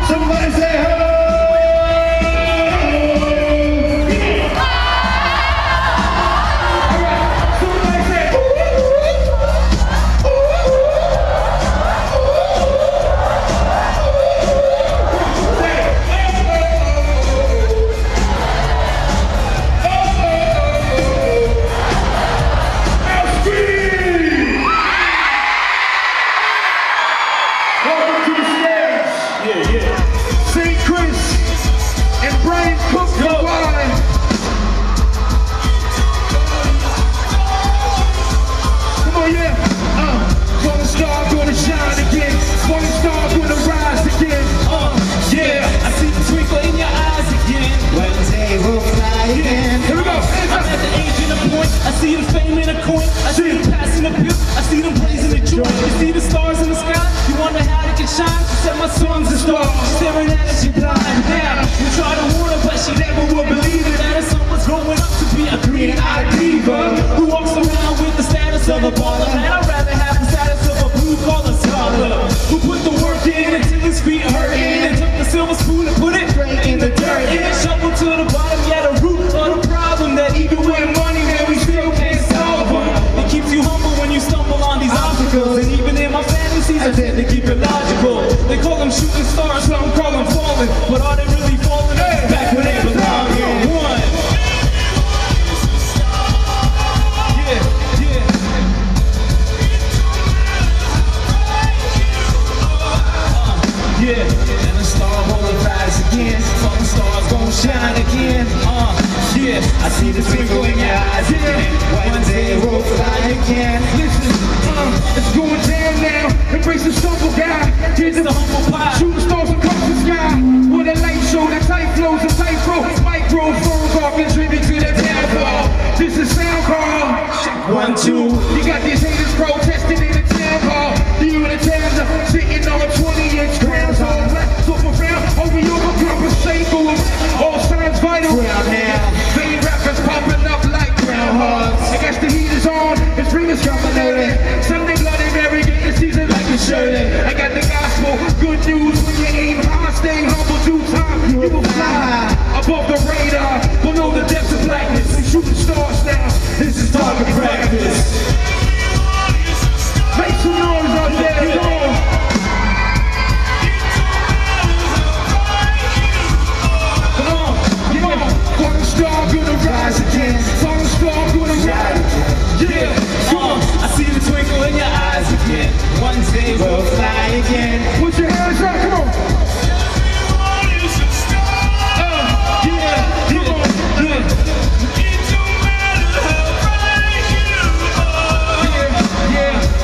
Somebody say, oh. I see the fame in a coin, I see them passing the bill, I see them blazing the joint. You see the stars in the sky, you wonder how they can shine. She said my son's a star, staring at us, she blind. Now, you try to warn her, but she never will believe it. That her son was growing up to be a green-eyed diva who walks around with the status of a baller. Man, I'd rather have the status of a blue-collar scholar who put the work in until his feet hurting and took the silver spoon and put it straight in the dirt. And shovel to the bottom, yeah, the root of the problem that even with money, man, we still can't solve them. It keeps you humble when you stumble on these obstacles. And even in my fantasies, I tend to keep it logical. They call them shooting stars, some call them falling. But are they really falling? Hey, back where they belong. One. Yeah, yeah. Yeah, and the star won't rise again. Some stars gon' shine again. Yeah, I see the twinkle in your eyes again. One day we'll fly again. Listen, it's going down now. Embrace the stumble guy. Here's the humble pie. Shooting stars across the sky. With a light show, the tight flows, the tight rope. Microphones all contribute to the downfall. This is sound call. 1, 2. You got these haters protesting in the town above the radar, below the depths of blackness. We shooting stars now. This is target practice. Make some noise out there, come on. Come on, falling star gonna rise again. Falling star gonna rise again. Yeah, I see the twinkle in your eyes again. One day we'll fly again. Put your hands up, come on. Yeah, come on, yeah.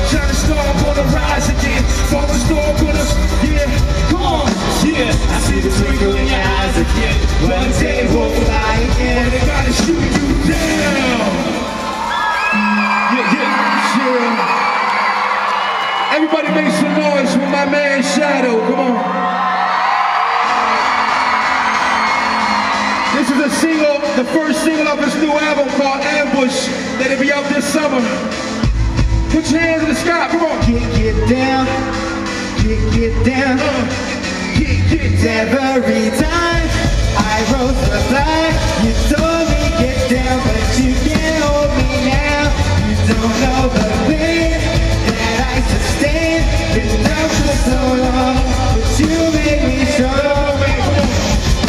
Shining star gonna rise again. Falling star gonna, yeah, come on. Yeah, I see the twinkle in your eyes again. One day we'll fly again. They gotta shoot you down. Yeah. Everybody make some noise for my man Shadow, come on. This is a single, the first single of his new album called Ambush, that'll be out this summer. Put your hands in the sky, come on. Get down, get down, get down. Every time I rose the flag, you told me get down, but you can't hold me now. You don't know the pain that I sustained. It's down for so long, but you made me strong.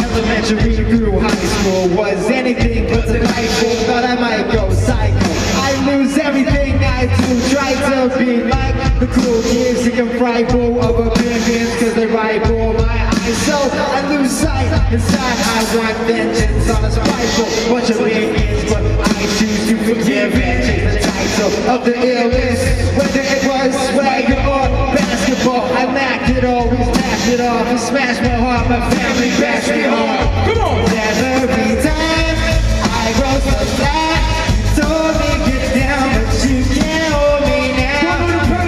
Elementary through high school was anything but delightful. Thought I might go psycho. I lose everything I do. Try to be like the cool kids, thinking frightful of opinions, cause they rival my eyes. So I lose sight. Inside I want vengeance on a spiteful bunch of minions, but I choose to forgive and change the title of the illness. Whether it was swagger or basketball, I lacked it all, we smashed it off and smashed my heart. My family bashed me hard. Come on! Every time I rose the flag, you told me get down, but you can't hold me now.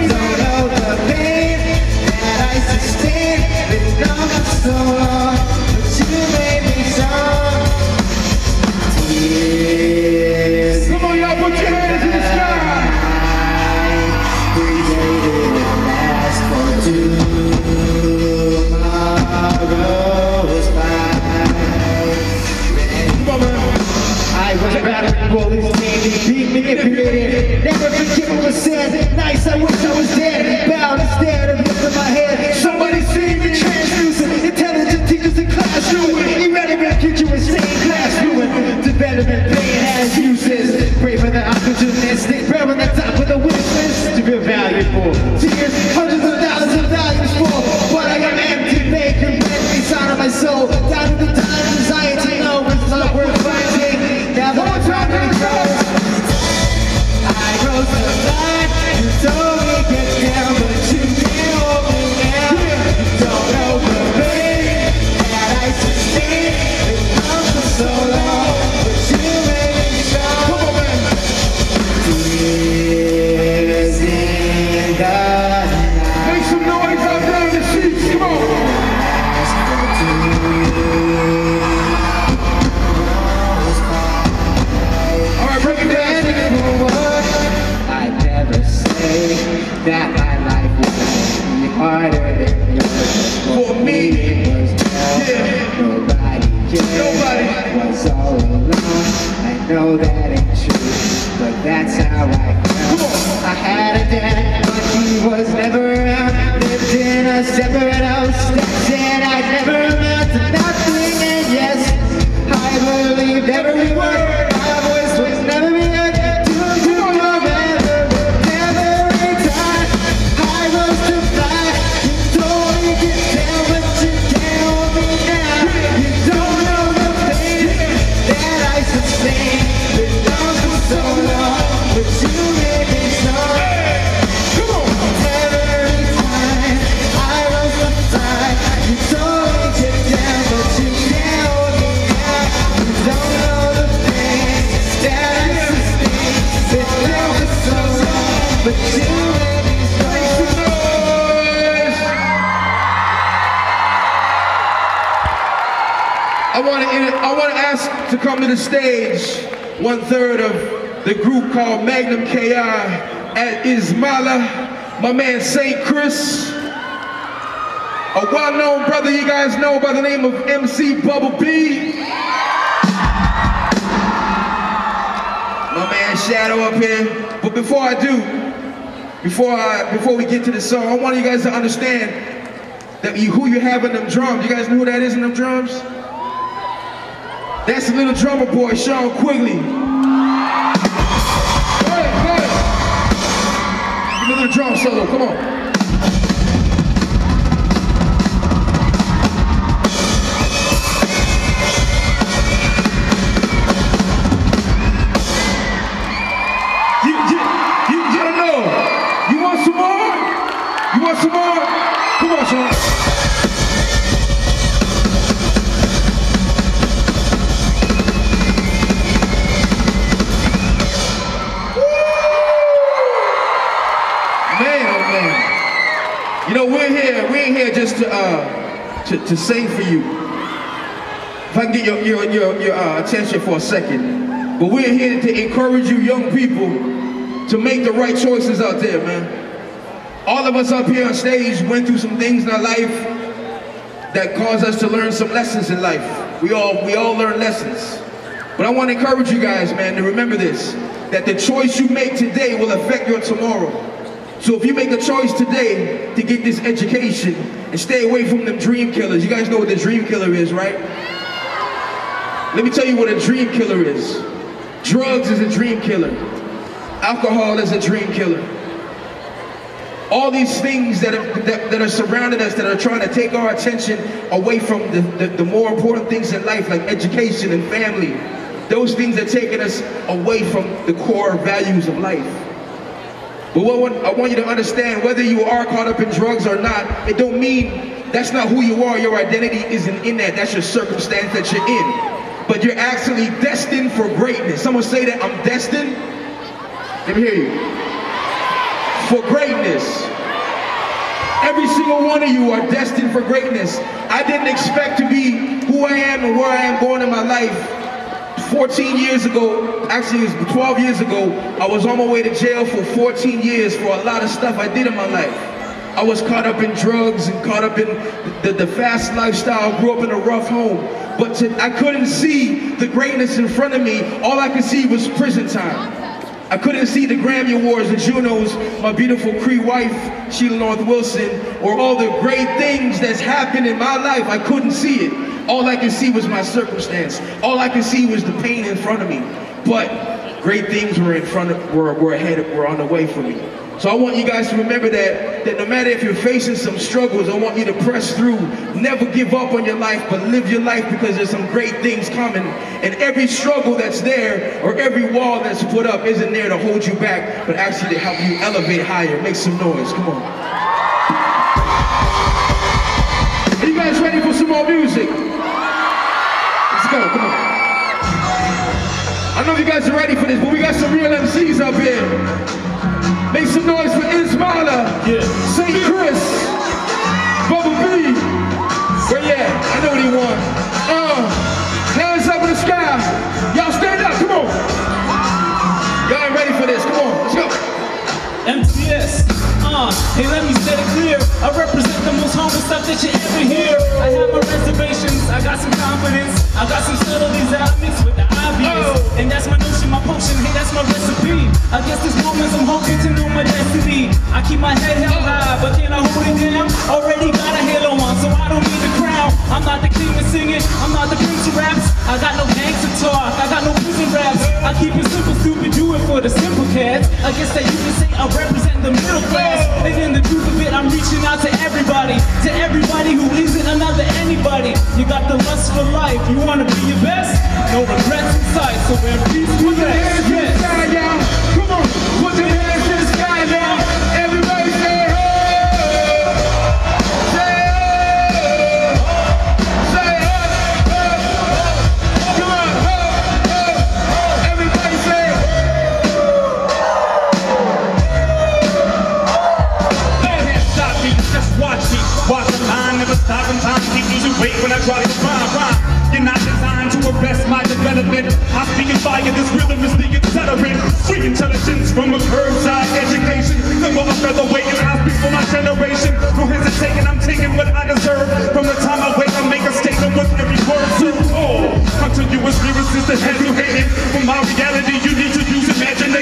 Don't know the pain that I sustained. Been numb for so long, but you made me strong. Tears. Come on, y'all, put your hands in the sky. Created a last for tomorrow's fight. I was battling bullies, beat me, manipulated. Never forget what was said. Nice, I wish I was dead. Bound instead of lifting my head. Somebody see me translucent. Intelligent teachers in classroom. Irrelevant future is staying class ruin. Development pain has uses. Braver than opportunistic. Brave on the top of the wish list. To be valuable. Tears, hundreds of thousands of values full. But I am empty, vacant, empty side of my soul. Down to the time, anxiety, no, it's not worth finding. Now the time to go. I rose the flag, you told me get down, but you can't hold me now. You don't know the pain that I sustained. It's come for so long, but you made me strong. Tears in the night. Make some noise out there in the streets, come on. That my life was harder than yours. For me, it was nobody cared. Was all alone. I know that ain't true, but that's how I felt. I had a dad, but he was never around. Lived in a separate house. That said I'd never amount to nothing. And yes, I believed every word. My voice was never heard. I want to ask to come to the stage 1/3 of the group called Magnum KI at Ismala, my man St. Chris, a well-known brother you guys know by the name of MC Bubble B. Shadow up here. But before I do, before we get to the song, I want you guys to understand that who you have in them drums. You guys know who that is in them drums? That's the little drummer boy, Sean Quigley. Go ahead. Give me a little drum solo, come on. Some more? Come on, Sean. Man, oh man. You know, we're here just to sing for you. If I can get your attention for a second. But we're here to encourage you young people to make the right choices out there, man. All of us up here on stage went through some things in our life that caused us to learn some lessons in life. We all learn lessons. But I want to encourage you guys, man, to remember this, that the choice you make today will affect your tomorrow. So if you make a choice today to get this education and stay away from them dream killers, you guys know what the dream killer is, right? Let me tell you what a dream killer is. Drugs is a dream killer. Alcohol is a dream killer. All these things that are surrounding us, that are trying to take our attention away from the more important things in life, like education and family. Those things are taking us away from the core values of life. But I want you to understand, whether you are caught up in drugs or not, it don't mean that's not who you are. Your identity isn't in that. That's your circumstance that you're in. But you're actually destined for greatness. Someone say that, I'm destined. Let me hear you. For greatness. Every single one of you are destined for greatness. I didn't expect to be who I am and where I am going in my life. 14 years ago, actually it was 12 years ago, I was on my way to jail for 14 years for a lot of stuff I did in my life. I was caught up in drugs and caught up in the fast lifestyle, grew up in a rough home. But I couldn't see the greatness in front of me. All I could see was prison time. I couldn't see the Grammy Awards, the Junos, my beautiful Cree wife, Sheila North Wilson, or all the great things that's happened in my life. I couldn't see it. All I could see was my circumstance. All I could see was the pain in front of me. But great things were were on the way for me. So I want you guys to remember that no matter if you're facing some struggles, I want you to press through. Never give up on your life, but live your life, because there's some great things coming. And every struggle that's there, or every wall that's put up, isn't there to hold you back, but actually to help you elevate higher. Make some noise, come on. Are you guys ready for some more music? Let's go, come on. I know you guys are ready for this, but we got some real MCs up here. Make some noise for Ismala, St. Chris, Bubba B. Where you at? I know what he wants. Hands up in the sky. Y'all stand up, come on. Y'all ain't ready for this, come on, let's go. MTS, hey, let me set it clear. I represent the most humble stuff that you ever hear. I have my reservations, I got some confidence. I got some subtleties that I mix with the obvious. And that's my notion, my potion, hey, that's my recipe. I guess this moment's I'm hoping to know my destiny. I keep my head held high, but can I hold it down? Already got a halo on, so I don't need the crown. I'm not the king of singing, I'm not the prince of raps. I got no gangster talk, I got no prison raps. I keep it simple, stupid, do it for the simple cats. I guess that you can say I represent the middle class. And in the truth of it, I'm reaching out to everybody who isn't another anybody. You got the lust for life, you wanna be your best? No regrets in sight, so we're peace with Put your hands in the sky, y'all. Come on, put your hands in the sky now. Everybody say ho. Say ho. Say ho. Come on, ho, ho. Everybody say ho. Let him stop me, just watch me. Watch the line, never stop in time. Keep losing weight when I try to rhyme. You're not designed to arrest my development. I speak in fire, this rhythm is the accelerant. Free intelligence from a curbside education. Never a featherweight, and I speak for my generation. No hesitating, I'm taking what I deserve. From the time I wake, I make a statement with every word. So, continuous lyricist, the head you hating. For my reality, you need to use imagination.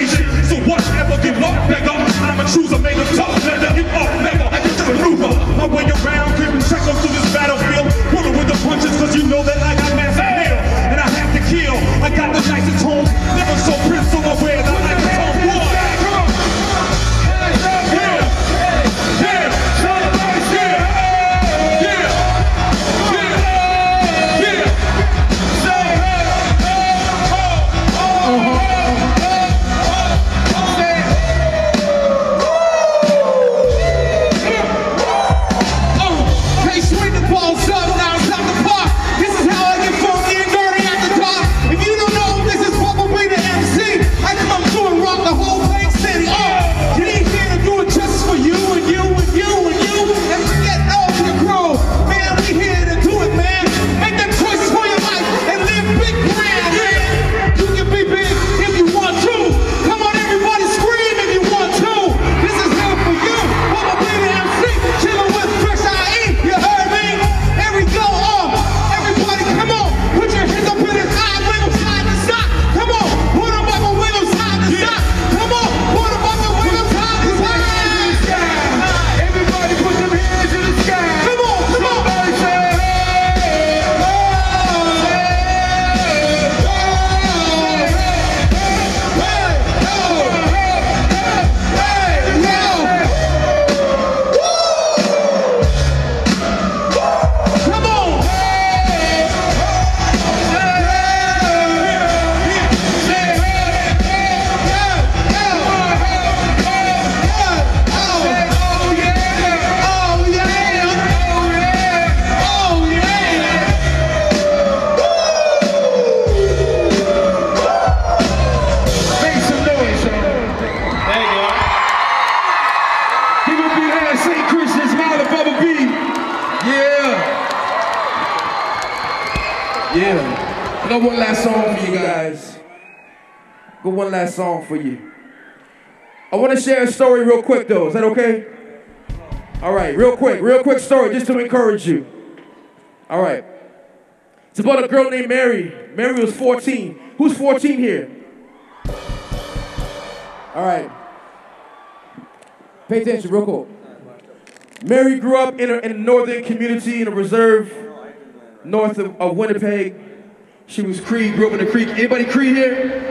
for you guys. Got one last song for you. I want to share a story real quick though. Is that okay? All right, real quick story just to encourage you. All right. It's about a girl named Mary. Mary was 14. Who's 14 here? All right. Pay attention real quick. Mary grew up in a northern community in a reserve north of Winnipeg. She was Cree, grew up in the Cree. Anybody Cree here?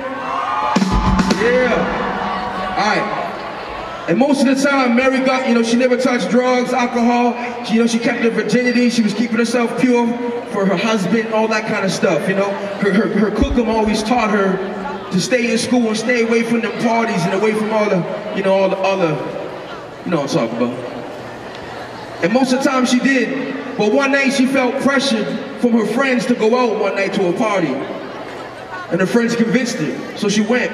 Yeah. All right. And most of the time, Mary got, she never touched drugs, alcohol. She kept her virginity. She was keeping herself pure for her husband, all that kind of stuff, Her cookum always taught her to stay in school and stay away from them parties and away from all the, all the other, you know what I'm talking about. And most of the time she did. But one night she felt pressured from her friends to go out one night to a party. And her friends convinced her, so she went.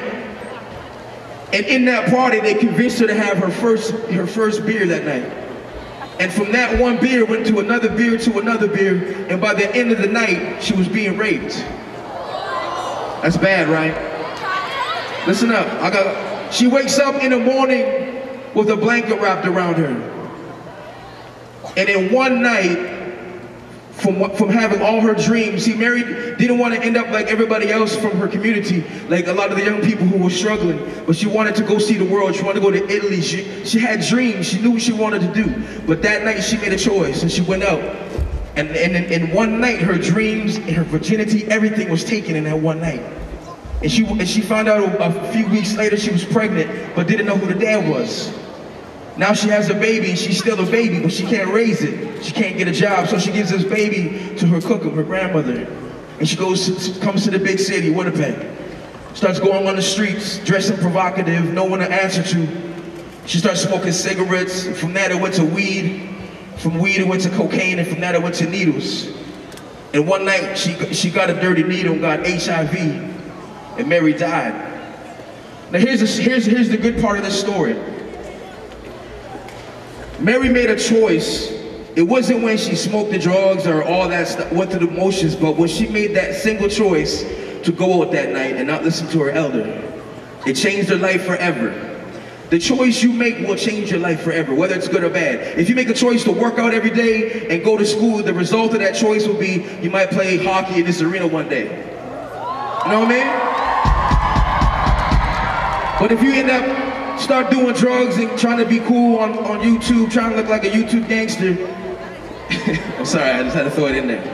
And in that party, they convinced her to have her first beer that night. And from that one beer, went to another beer, and by the end of the night, she was being raped. That's bad, right? Listen up, she wakes up in the morning with a blanket wrapped around her. And in one night, from having all her dreams, see, Mary didn't want to end up like everybody else from her community, like a lot of the young people who were struggling, but she wanted to go see the world. She wanted to go to Italy. She had dreams. She knew what she wanted to do. But that night she made a choice and she went out. And in one night, her dreams, her virginity, everything was taken in that one night. And she found out a few weeks later she was pregnant, but didn't know who the dad was. Now she has a baby, and she's still a baby, but she can't raise it. She can't get a job, so she gives this baby to her cooker, her grandmother. And she comes to the big city, Winnipeg. Starts going on the streets, dressing provocative, no one to answer to. She starts smoking cigarettes. From that it went to weed. From weed it went to cocaine, and from that it went to needles. And one night she got a dirty needle and got HIV, and Mary died. Now here's the good part of this story. Mary made a choice. It wasn't when she smoked the drugs or all that stuff, went through the motions, but when she made that single choice to go out that night and not listen to her elder, it changed her life forever. The choice you make will change your life forever, whether it's good or bad. If you make a choice to work out every day and go to school, the result of that choice will be you might play hockey in this arena one day. You know what I mean? But if you end up start doing drugs and trying to be cool on YouTube, trying to look like a YouTube gangster. I'm sorry, I just had to throw it in there.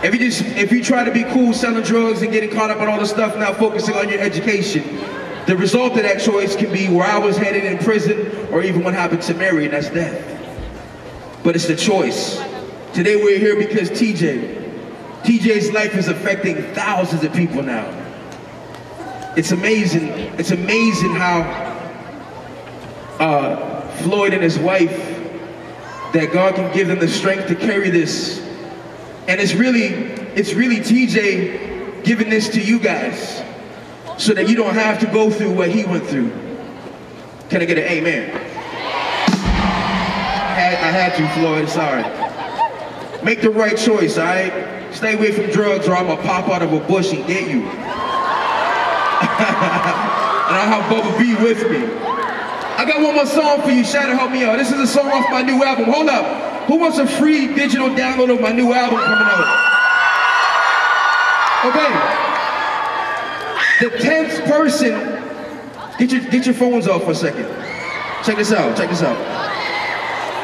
If you try to be cool selling drugs and getting caught up on all the stuff, not focusing on your education, the result of that choice can be where I was headed in prison, or even what happened to Mary, and that's death. But it's the choice. Today we're here because TJ's life is affecting thousands of people now. It's amazing. It's amazing how Floyd and his wife, that God can give them the strength to carry this. And it's really TJ giving this to you guys so that you don't have to go through what he went through. Can I get an amen? I had to, Floyd, sorry. Make the right choice, all right? Stay away from drugs or I'm gonna pop out of a bush and get you. And I'll have Bubba B with me. I got one more song for you. Shadow, help me out. This is a song off my new album. Hold up. Who wants a free digital download of my new album coming out? Okay. The 10th person. Get your phones off for a second. Check this out. Check this out.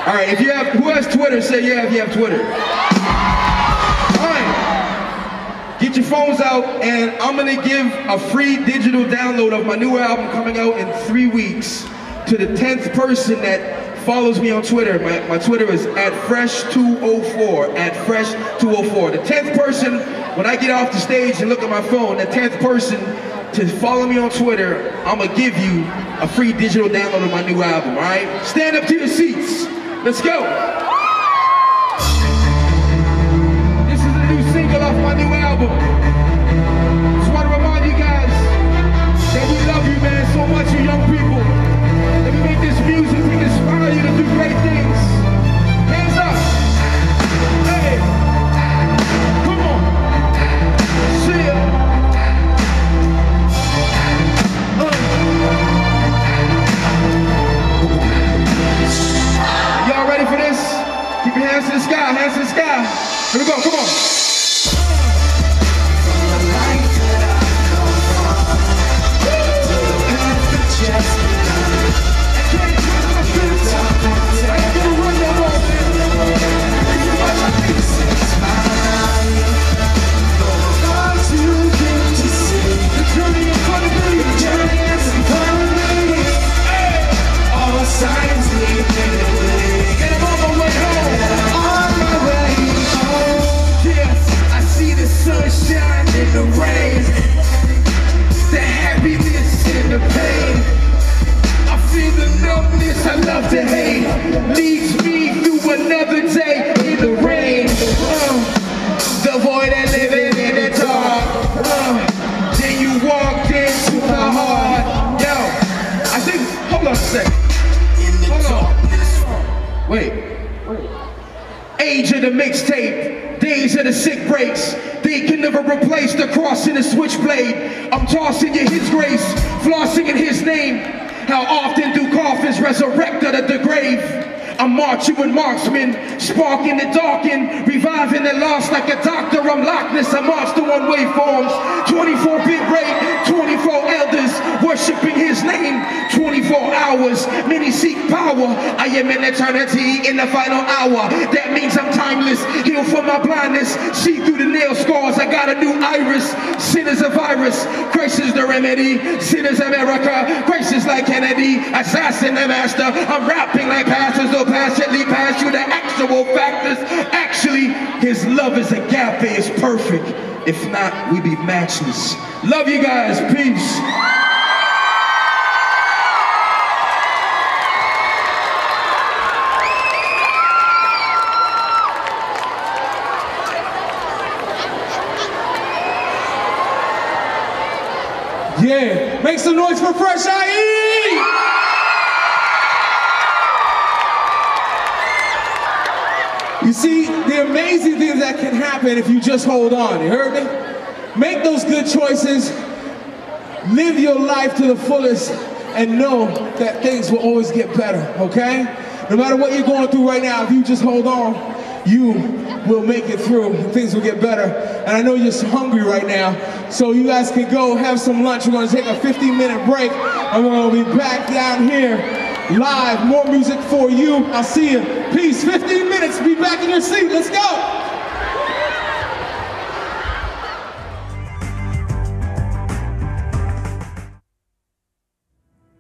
All right. Who has Twitter? Say yeah if you have Twitter. All right. Get your phones out, and I'm gonna give a free digital download of my new album coming out in 3 weeks. To the 10th person that follows me on Twitter. My Twitter is @fresh204, @fresh204. The 10th person, when I get off the stage and look at my phone, the 10th person to follow me on Twitter, I'm gonna give you a free digital download of my new album, all right? Stand up to your seats. Let's go. This is a new single off my new album. Just want to remind you guys that we love you, man, so much, you young people. Let me make this music to inspire you to do great things. Hands up. Hey. Come on. See ya. of the mixtape, days of the sick breaks. They can never replace the cross and the switchblade. I'm tossing you his grace, flossing in his name. How often do coffins resurrect out of the grave? I'm marching with marksmen, sparking the darkened, reviving the lost like a doctor. I'm Loch Ness, I march through one-way forms. 24-bit rate, 24 elders worshiping his name. 24 hours, many seek power. I am in eternity in the final hour. That means I'm timeless, healed from my blindness. See through the nail scars, I got a new iris. Sin is a virus, Christ is the remedy. Sin is America, Christ is like Kennedy. Assassin the master, I'm rapping like pastors. Passionately pass you the actual factors. Actually, his love is agape, it's perfect. If not, we be matchless. Love you guys, peace. Yeah, make some noise for Fresh IE! You see, the amazing things that can happen if you just hold on, you heard me? Make those good choices, live your life to the fullest, and know that things will always get better, okay? No matter what you're going through right now, if you just hold on, you will make it through, things will get better. And I know you're so hungry right now, so you guys can go have some lunch. We're gonna take a 15-minute break, and we're gonna be back down here live, more music for you. I'll see you. Peace. 15 minutes, be back in your seat. Let's go.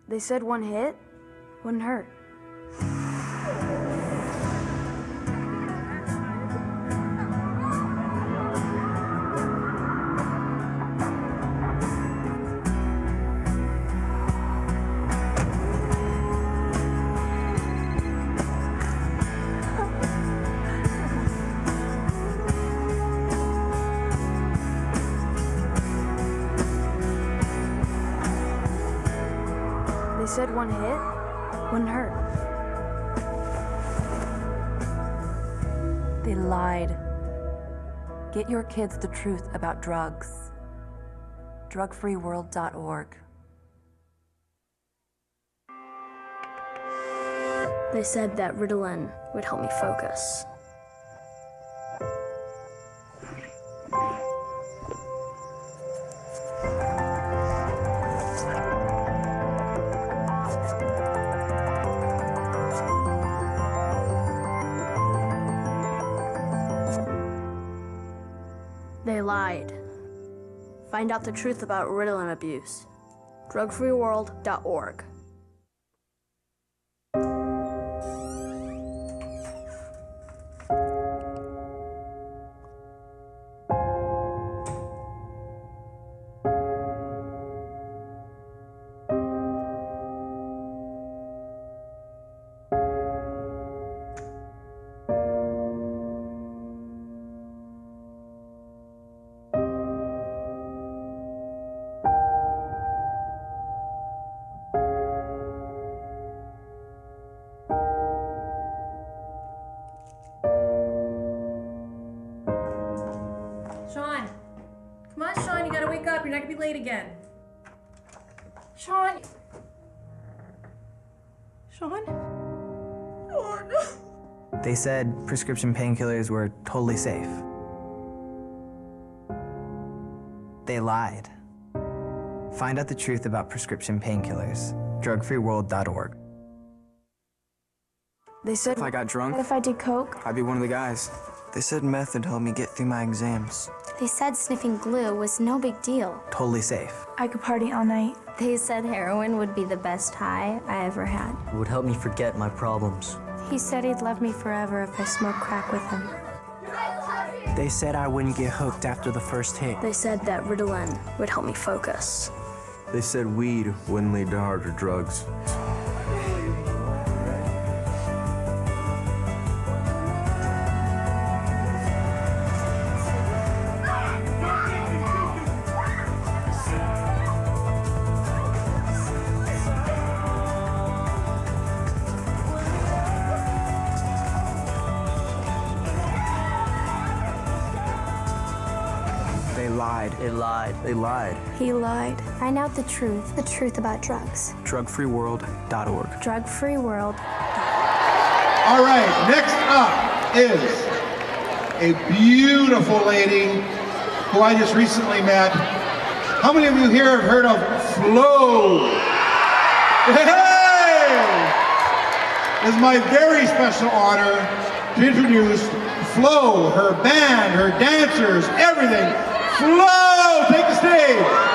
They said one hit wouldn't hurt. They said one hit wouldn't hurt. They lied. Get your kids the truth about drugs. drugfreeworld.org. They said that Ritalin would help me focus. They lied. Find out the truth about Ritalin abuse. drugfreeworld.org. Sean! Come on, Sean, you gotta wake up. You're not gonna be late again. Sean! Sean? Oh, no. They said prescription painkillers were totally safe. They lied. Find out the truth about prescription painkillers. drugfreeworld.org. They said if I got drunk, What if I did coke? I'd be one of the guys. They said meth would help me get through my exams. They said sniffing glue was no big deal. Totally safe. I could party all night. They said heroin would be the best high I ever had. It would help me forget my problems. He said he'd love me forever if I smoked crack with him. They said I wouldn't get hooked after the first hit. They said that Ritalin would help me focus. They said weed wouldn't lead to harder drugs. lied. They lied. They lied. He lied. Find out the truth about drugs. Drugfreeworld.org. Drugfreeworld. All right, next up is a beautiful lady who I just recently met. How many of you here have heard of Flo? Hey! It's my very special honor to introduce Flo, her band, her dancers, everything. Flo, take the stage.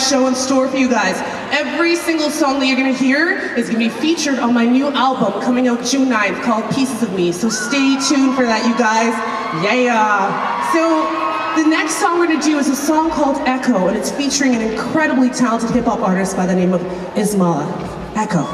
Show in store for you guys. Every single song that you're gonna hear is gonna be featured on my new album coming out June 9th called Pieces of Me. So stay tuned for that, you guys. Yeah. So the next song we're gonna do is a song called Echo, and it's featuring an incredibly talented hip hop artist by the name of Ismala. Echo.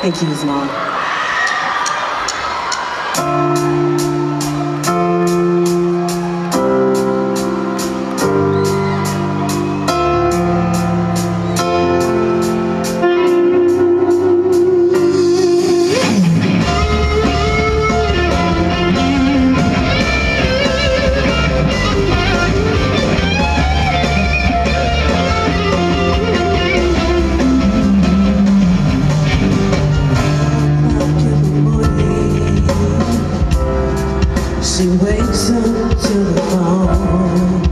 Thank you, his mom. She wakes up to the phone.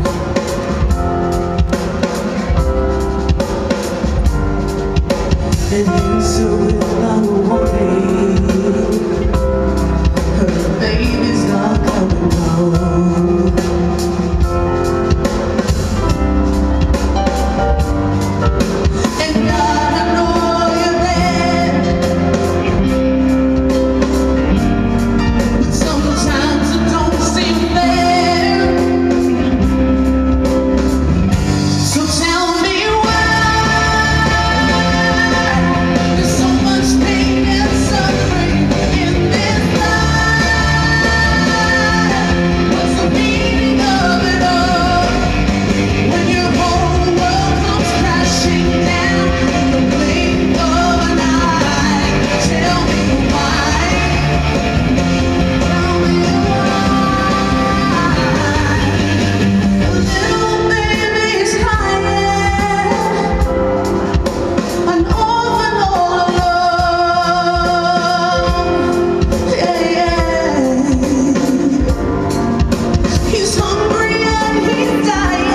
And answer without warning. Her baby's not coming home. And I know you're there, but sometimes it don't seem fair. So tell me why there's so much pain and suffering in this life. What's the meaning of it all when your whole world comes crashing down in the blink of an eye? Tell me why. Tell me why. A little baby's crying, an orphan all alone. Yeah. He's hungry and he's dying,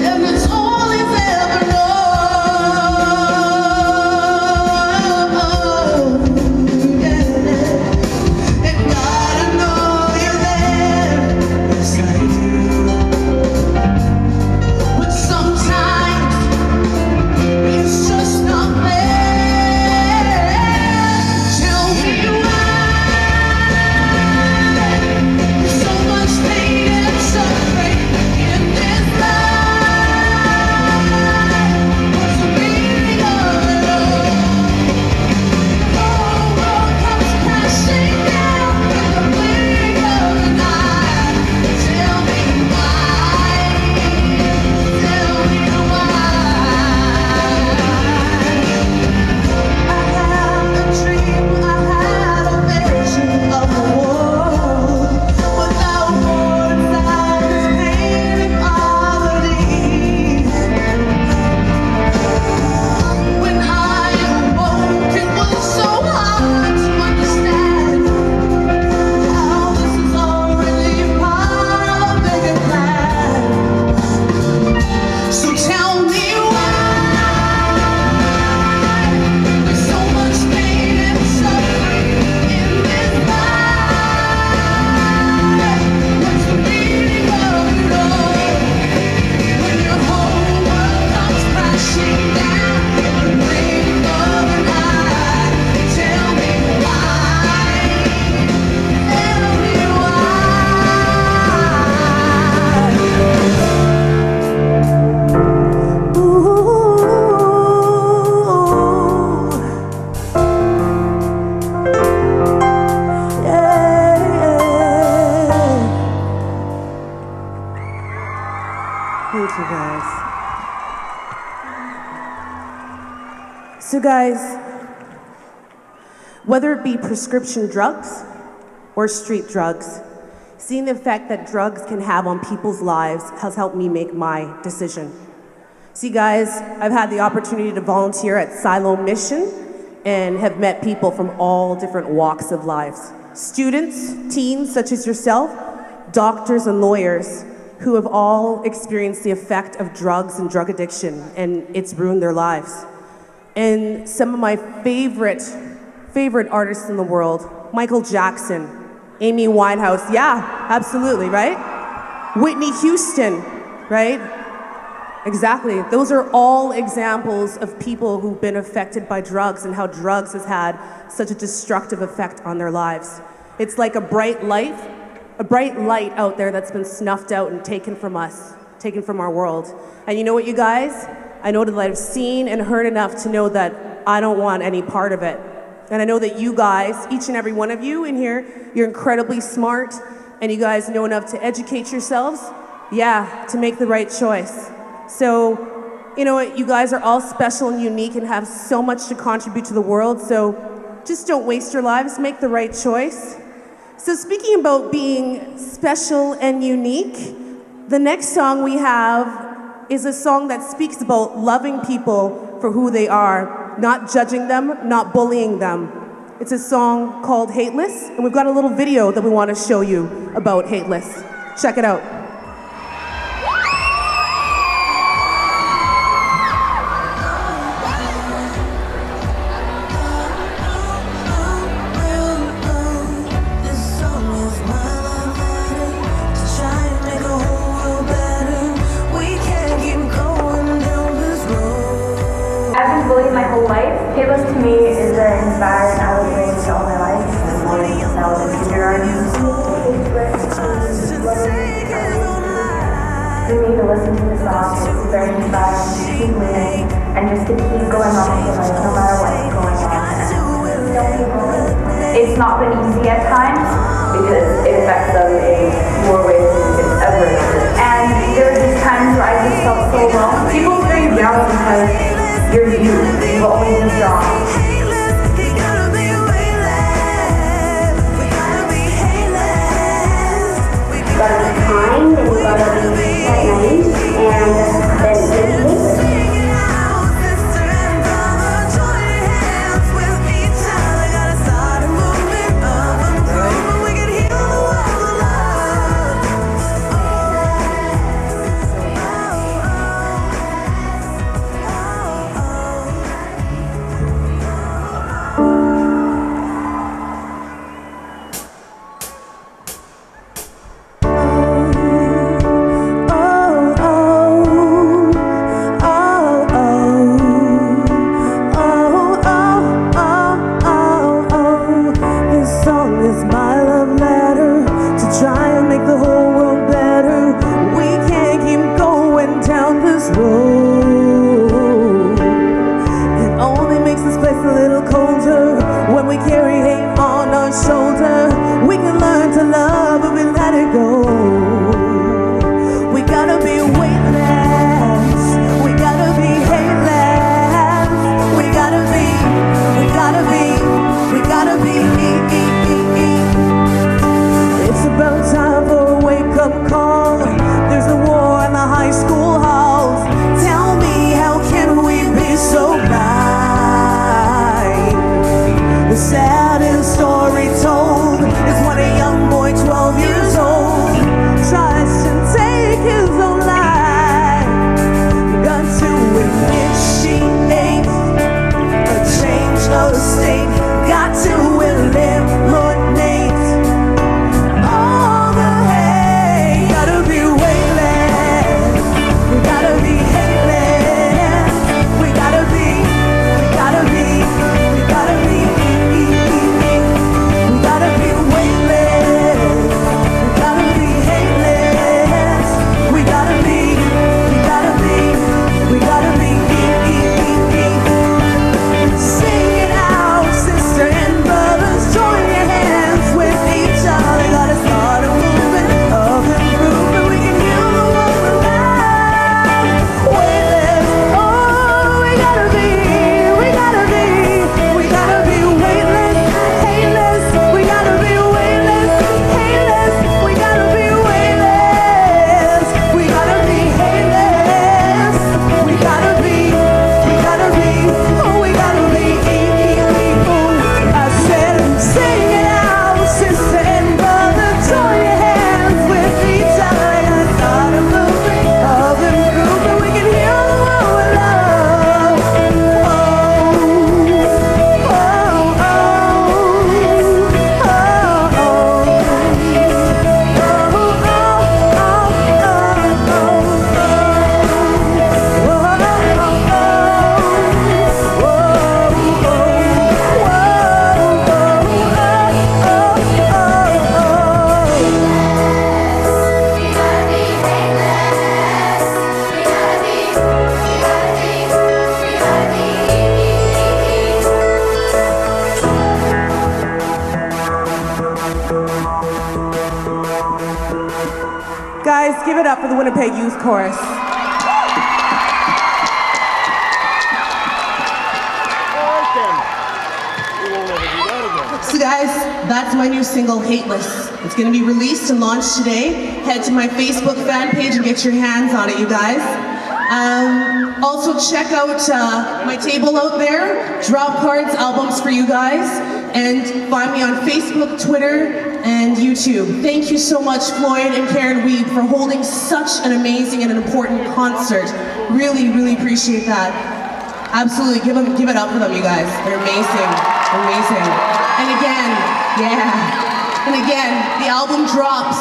and it's all he's ever known. Yeah. And God, I know you're there. Yes, I do. But sometimes it's just not there. Tell me why there's so much pain and suffering in this life. What's the meaning of it all? The whole world comes crashing down in the blink of an eye. Tell me why. Tell me why. I had a dream, I had a vision of a world without wars, without this pain and poverty. When I awoke, it was so hard to understand how this is all really part of a bigger plan. So tell me why there's so much pain and suffering in this life. What's the meaning of it all when your whole world comes crashing down in the blink of an eye? Tell me why. Tell me why. Thank you, guys. So, guys, whether it be prescription drugs or street drugs, seeing the effect that drugs can have on people's lives has helped me make my decision. See, guys, I've had the opportunity to volunteer at Silo Mission and have met people from all different walks of lives. Students, teens such as yourself, doctors and lawyers who have all experienced the effect of drugs and drug addiction, and it's ruined their lives. And some of my favorite artists in the world, Michael Jackson, Amy Winehouse, yeah, absolutely, right? Whitney Houston, right? Exactly. Those are all examples of people who've been affected by drugs and how drugs has had such a destructive effect on their lives. It's like a bright light out there that's been snuffed out and taken from us, taken from our world. And you know what, you guys? I know that I've seen and heard enough to know that I don't want any part of it. And I know that you guys, each and every one of you in here, you're incredibly smart, and you guys know enough to educate yourselves, to make the right choice. So, you know what, you guys are all special and unique and have so much to contribute to the world, so just don't waste your lives, make the right choice. So speaking about being special and unique, the next song we have is a song that speaks about loving people for who they are, not judging them, not bullying them. It's a song called Hateless, and we've got a little video that we want to show you about Hateless. Check it out. My whole life. Hateless to me is very inspiring. I was raised all my life since I was in kindergarten. For me to listen to the song is very inspiring to keep moving and just to keep going on with life no matter what's going on. It's not been easy at times because it affects them in more ways than you could ever imagine. And there were just times where I just felt so alone. People say you're down because you're you. You've always been strong. You gotta be kind and you gotta be nice and then be Guys, give it up for the Winnipeg Youth Chorus. So guys, that's my new single, Hateless. It's gonna be released and launched today. Head to my Facebook fan page and get your hands on it, you guys. Also check out my table out there, drop cards, albums for you guys, and find me on Facebook, Twitter, and YouTube. Thank you so much, Floyd and Karen Weeb, for holding such an amazing and an important concert. Really, really appreciate that. Absolutely, give it up for them, you guys. They're amazing, amazing. And again, yeah. And again, the album drops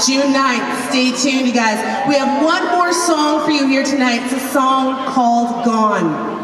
June 9th. Stay tuned, you guys. We have one more song for you here tonight. It's a song called Gone.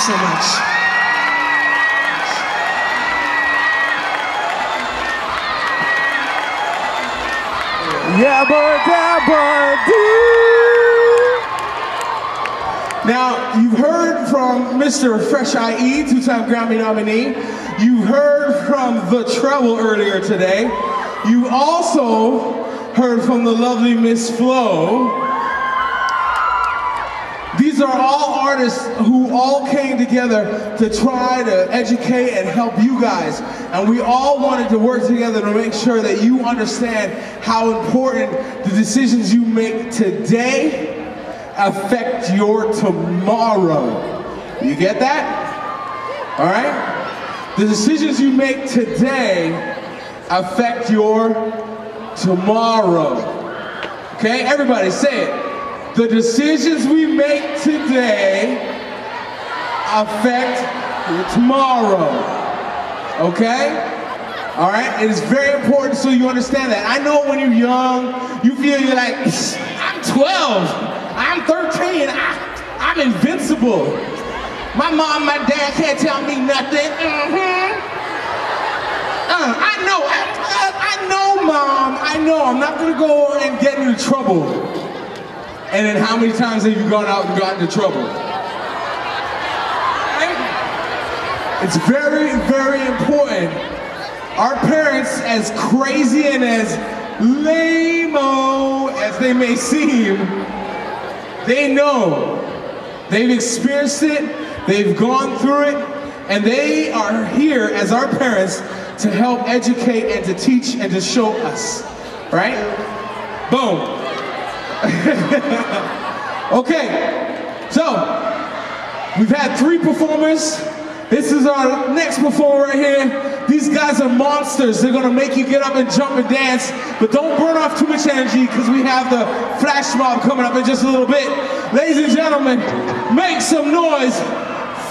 so much. Yabba dabba doo. Now, you've heard from Mr. Fresh IE, two-time Grammy nominee. You heard from The Treble earlier today. You also heard from the lovely Miss Flo. These These are all artists who all came together to try to educate and help you guys. And we all wanted to work together to make sure that you understand how important the decisions you make today affect your tomorrow. You get that? All right? The decisions you make today affect your tomorrow. Okay? Everybody say it. The decisions we make today affect your tomorrow. Okay? All right? It is very important so you understand that. I know when you're young, you feel you're like, I'm 12, I'm 13, I'm invincible. My mom, my dad can't tell me nothing. I know, Mom, I know. I'm not gonna go and get into trouble. And then how many times have you gone out and gotten into trouble? Right? It's very, very important. Our parents, as crazy and as lame-o as they may seem, they know. They've experienced it, they've gone through it, and they are here as our parents to help educate and to teach and to show us, right? Boom. Okay, so we've had 3 performers. This is our next performer right here. These guys are monsters. They're gonna make you get up and jump and dance, but don't burn off too much energy because we have the flash mob coming up in just a little bit. Ladies and gentlemen, make some noise.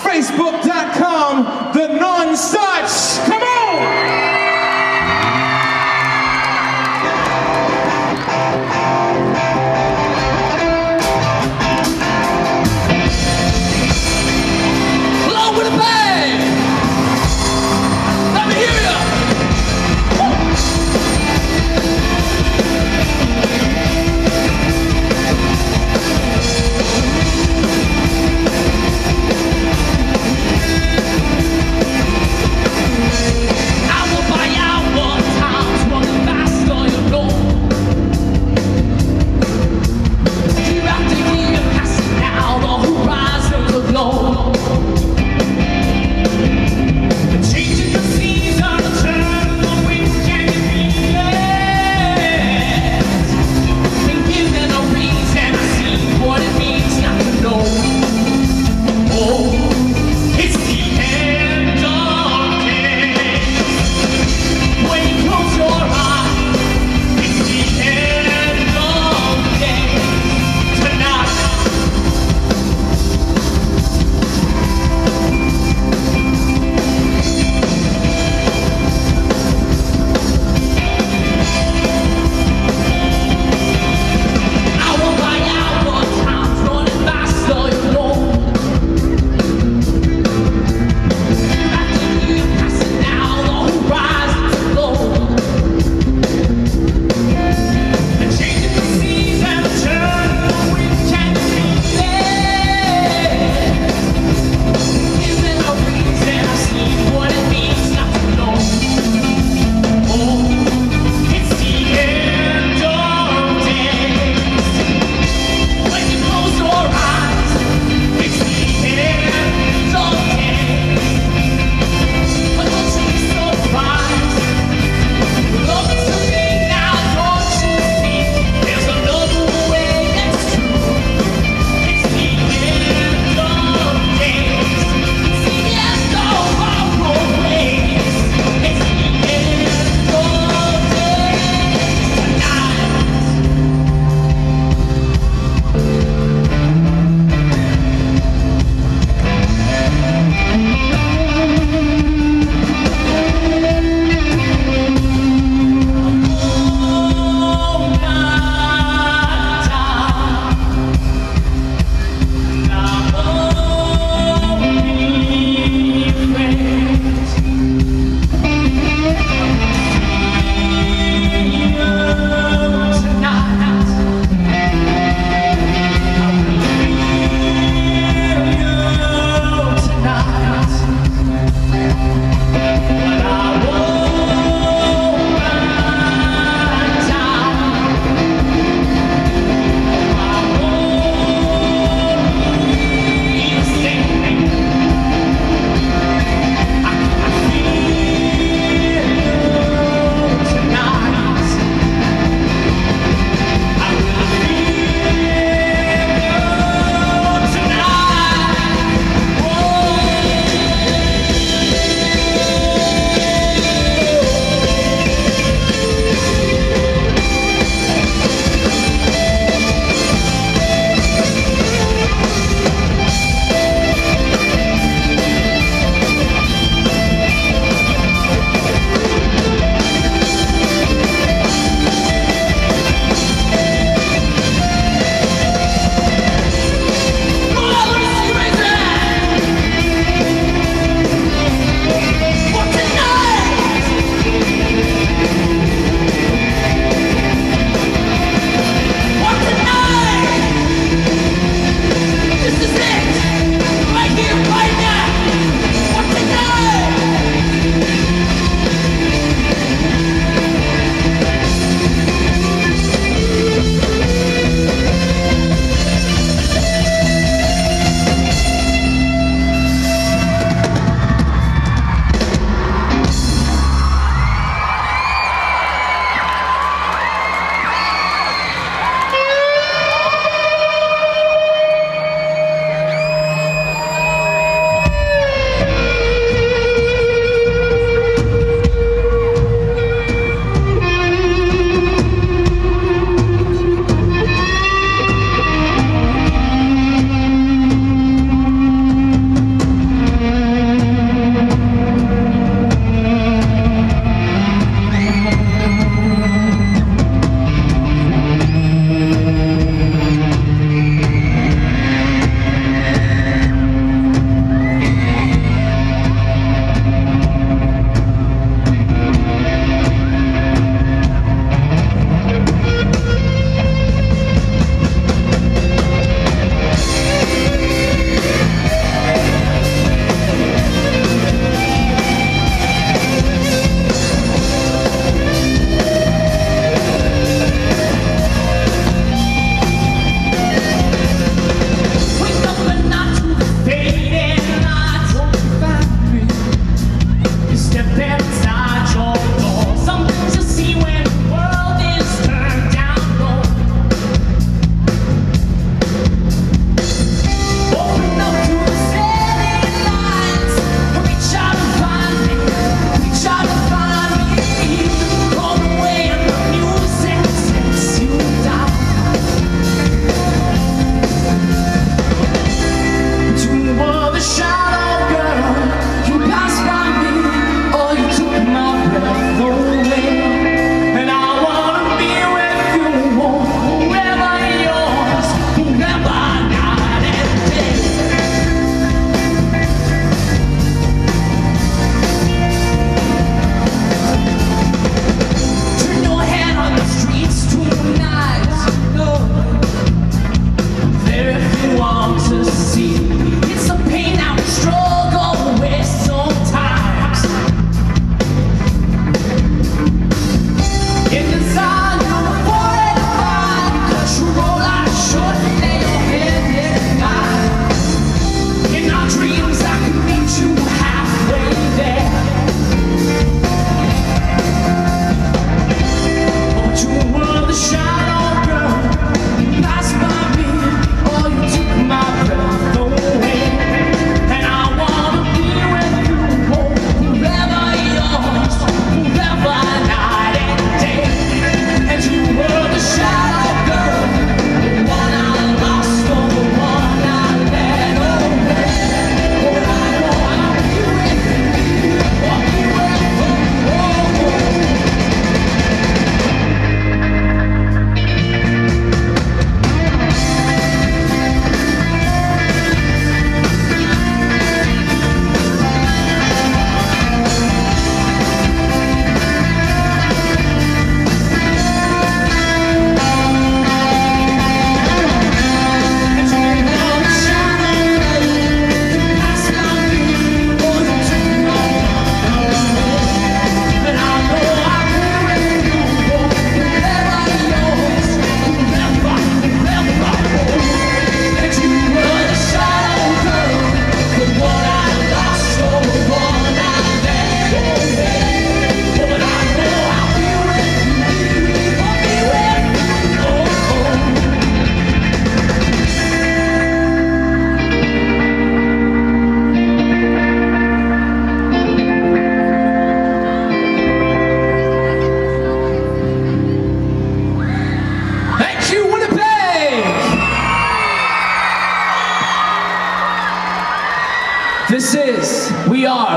Facebook.com, the non-such. Come on! I will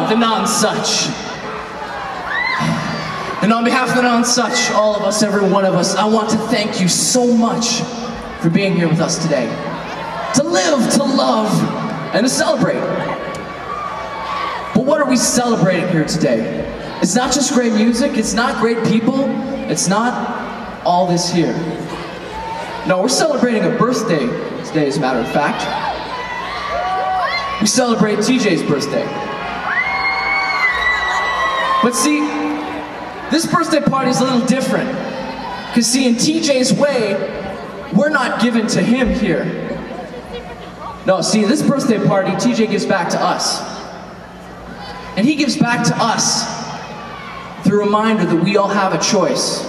the non-such. And on behalf of the non-such, all of us, every one of us, I want to thank you so much for being here with us today. To live, to love, and to celebrate. But what are we celebrating here today? It's not just great music, it's not great people, it's not all this here. No, we're celebrating a birthday today, as a matter of fact. We celebrate TJ's birthday. But see, this birthday party is a little different. Because see, in TJ's way, we're not given to him here. No, see, this birthday party, TJ gives back to us. And he gives back to us the reminder that we all have a choice.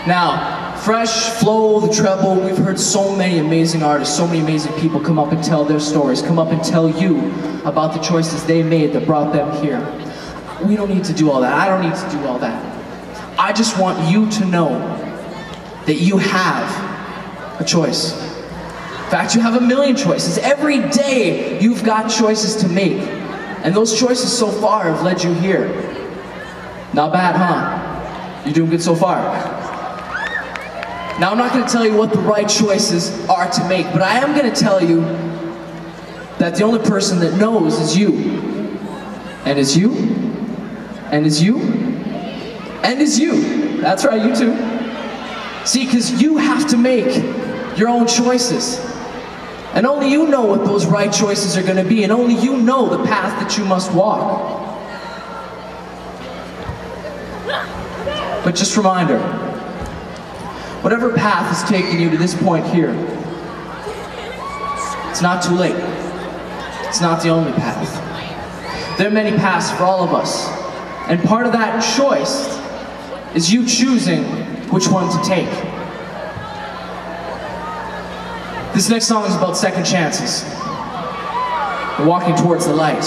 Now, Fresh, Flo, the Treble, we've heard so many amazing artists, so many amazing people come up and tell their stories, come up and tell you about the choices they made that brought them here. We don't need to do all that. I don't need to do all that. I just want you to know that you have a choice. In fact, you have a million choices. Every day, you've got choices to make. And those choices so far have led you here. Not bad, huh? You're doing good so far. Now, I'm not going to tell you what the right choices are to make, but I am going to tell you that the only person that knows is you. And it's you. And it's you. And it's you. That's right, you too. See, because you have to make your own choices. And only you know what those right choices are going to be, and only you know the path that you must walk. But just a reminder, whatever path has taken you to this point here, it's not too late. It's not the only path. There are many paths for all of us, and part of that choice is you choosing which one to take. This next song is about second chances. We're walking towards the light.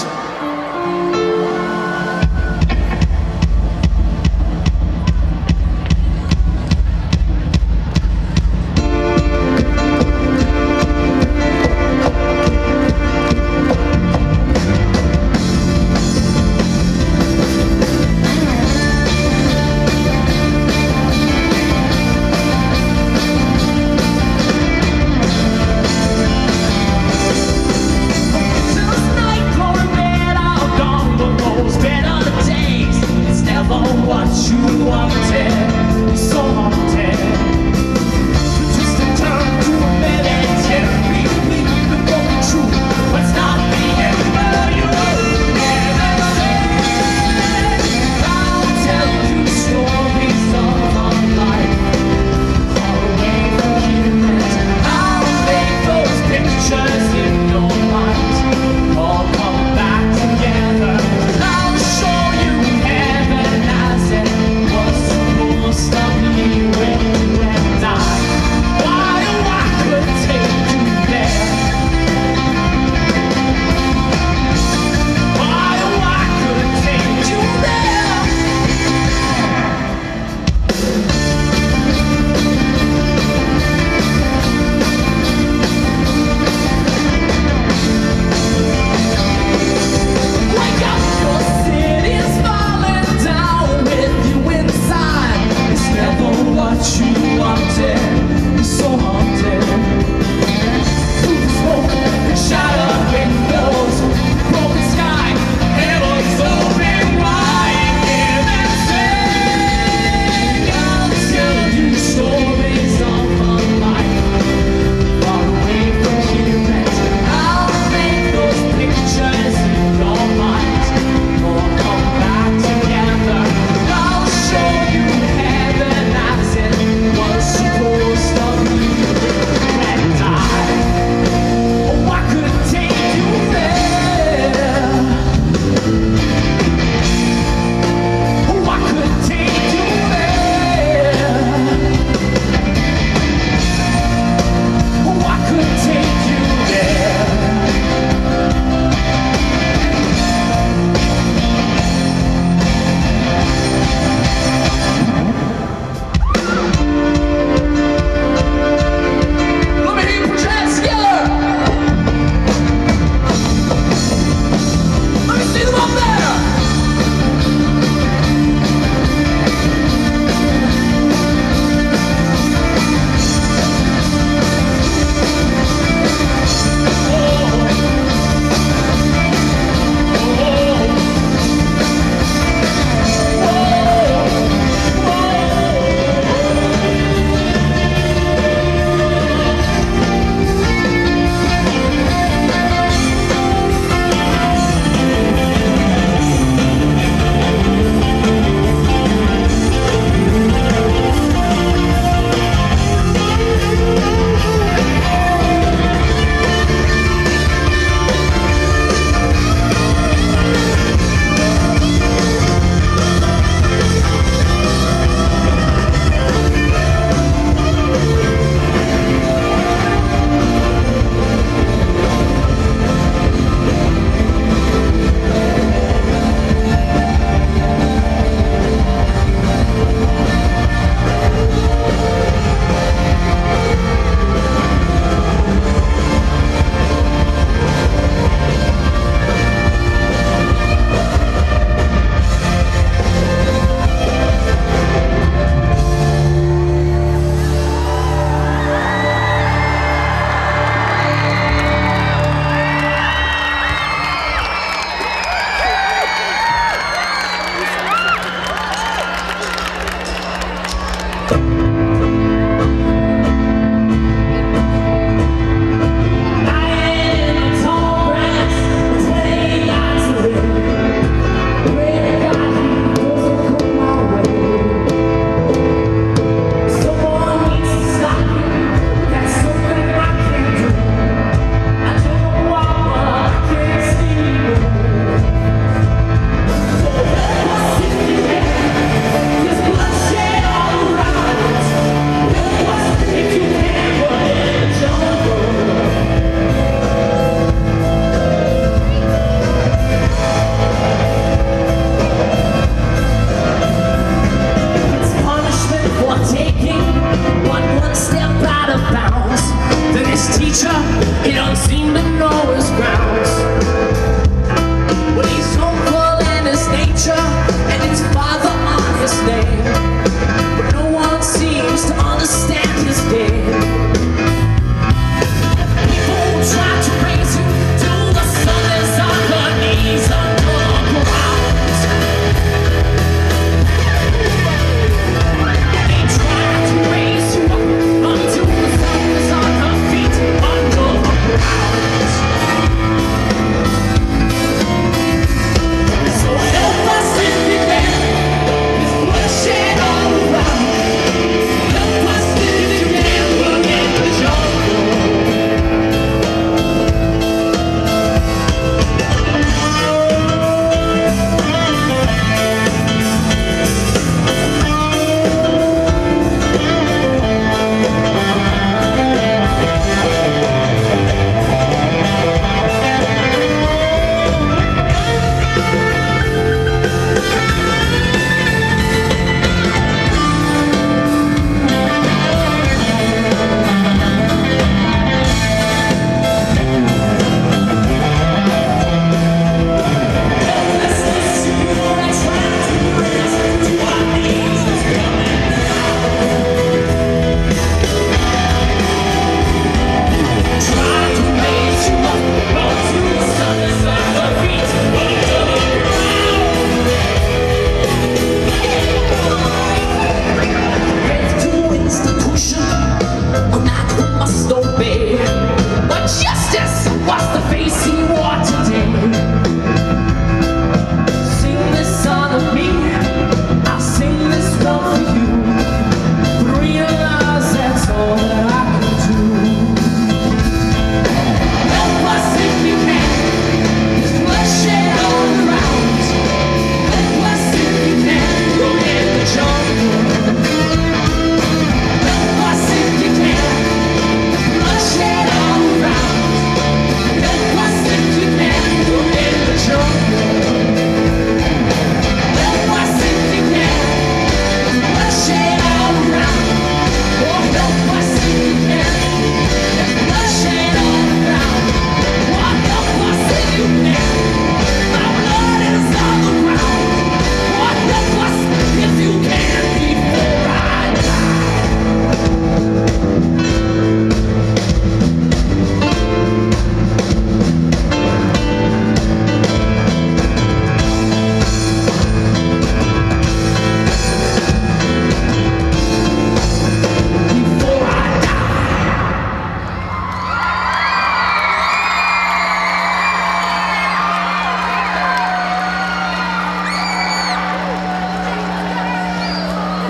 Night,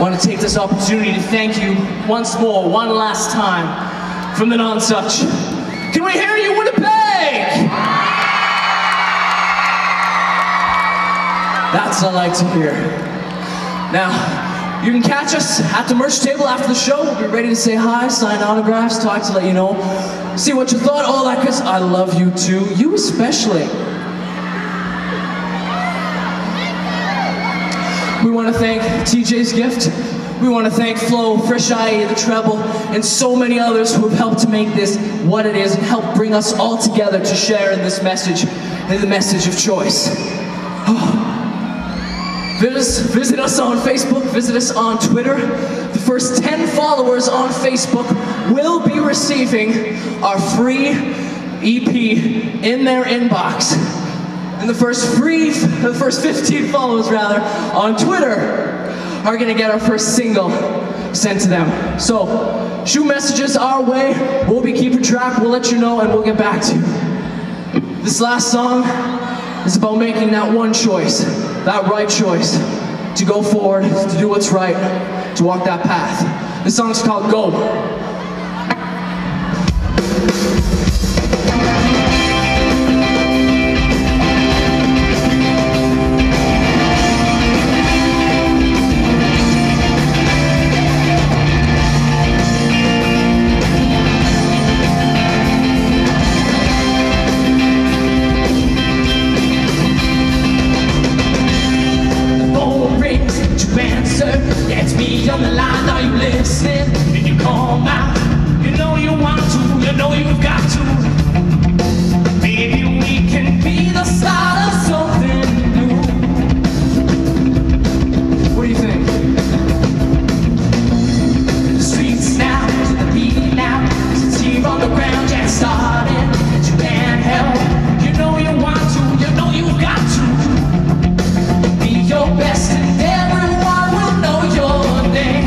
want to take this opportunity to thank you once more, one last time, from the non-such. Can we hear you, Winnipeg? That's what I like to hear. Now, you can catch us at the merch table after the show. We'll be ready to say hi, sign autographs, talk to let you know, see what you thought, all that, because I love you too, you especially. We want to thank TJ's Gift. We want to thank Flo, Fresh IE, the Treble, and so many others who have helped to make this what it is and help bring us all together to share in this message, in the message of choice. Visit us on Facebook, visit us on Twitter. The first 10 followers on Facebook will be receiving our free EP in their inbox. And the first 15 followers rather, on Twitter are gonna get our first single sent to them. So, shoot messages our way, we'll be keeping track, we'll let you know, and we'll get back to you. This last song is about making that one choice, that right choice, to go forward, to do what's right, to walk that path. This song's called Go. On the line, are you listening? And you call out, you know you want to, you know you've got to. Maybe we can be the start of something new. What do you think? The streets now, to the beat now, since here on the ground, Jack started, and you can't help. You know you want to, you know you've got to. Be your best and everyone will know your name.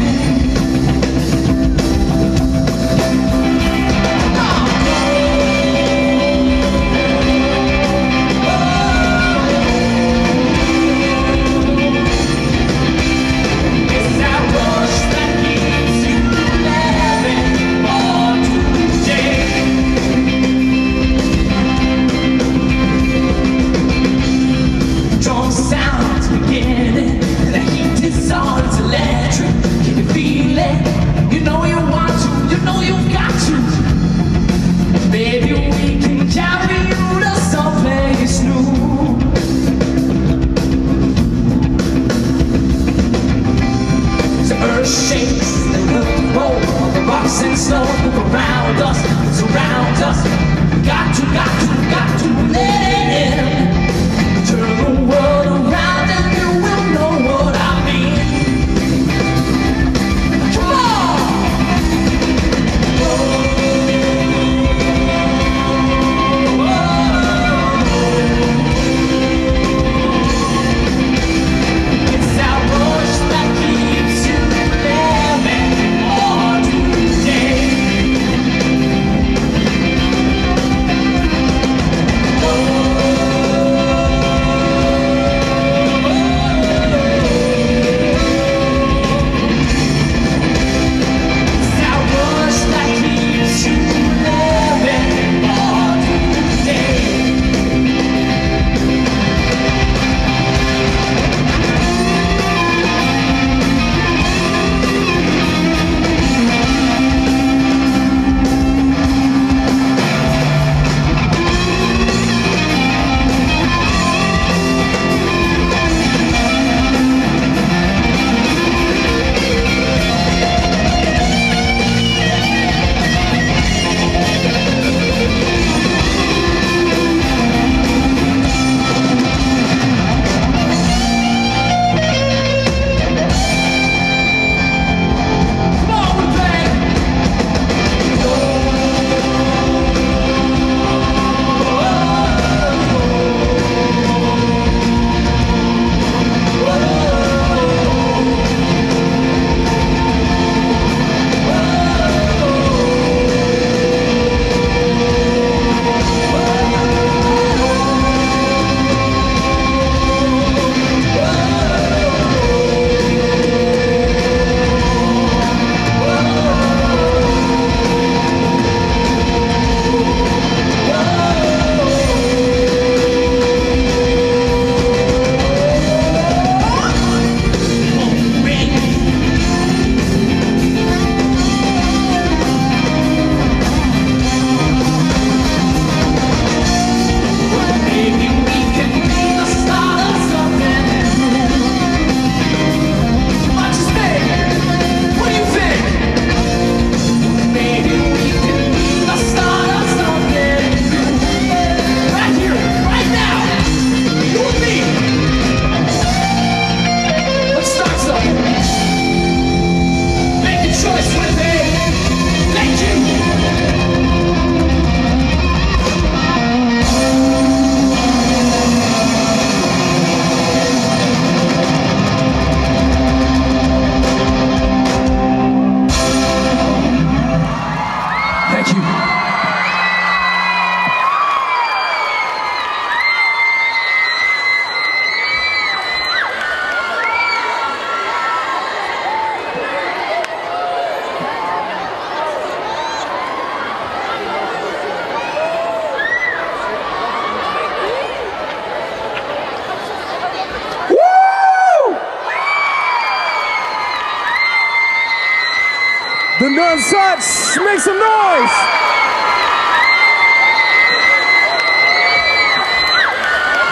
The None Such, make some noise!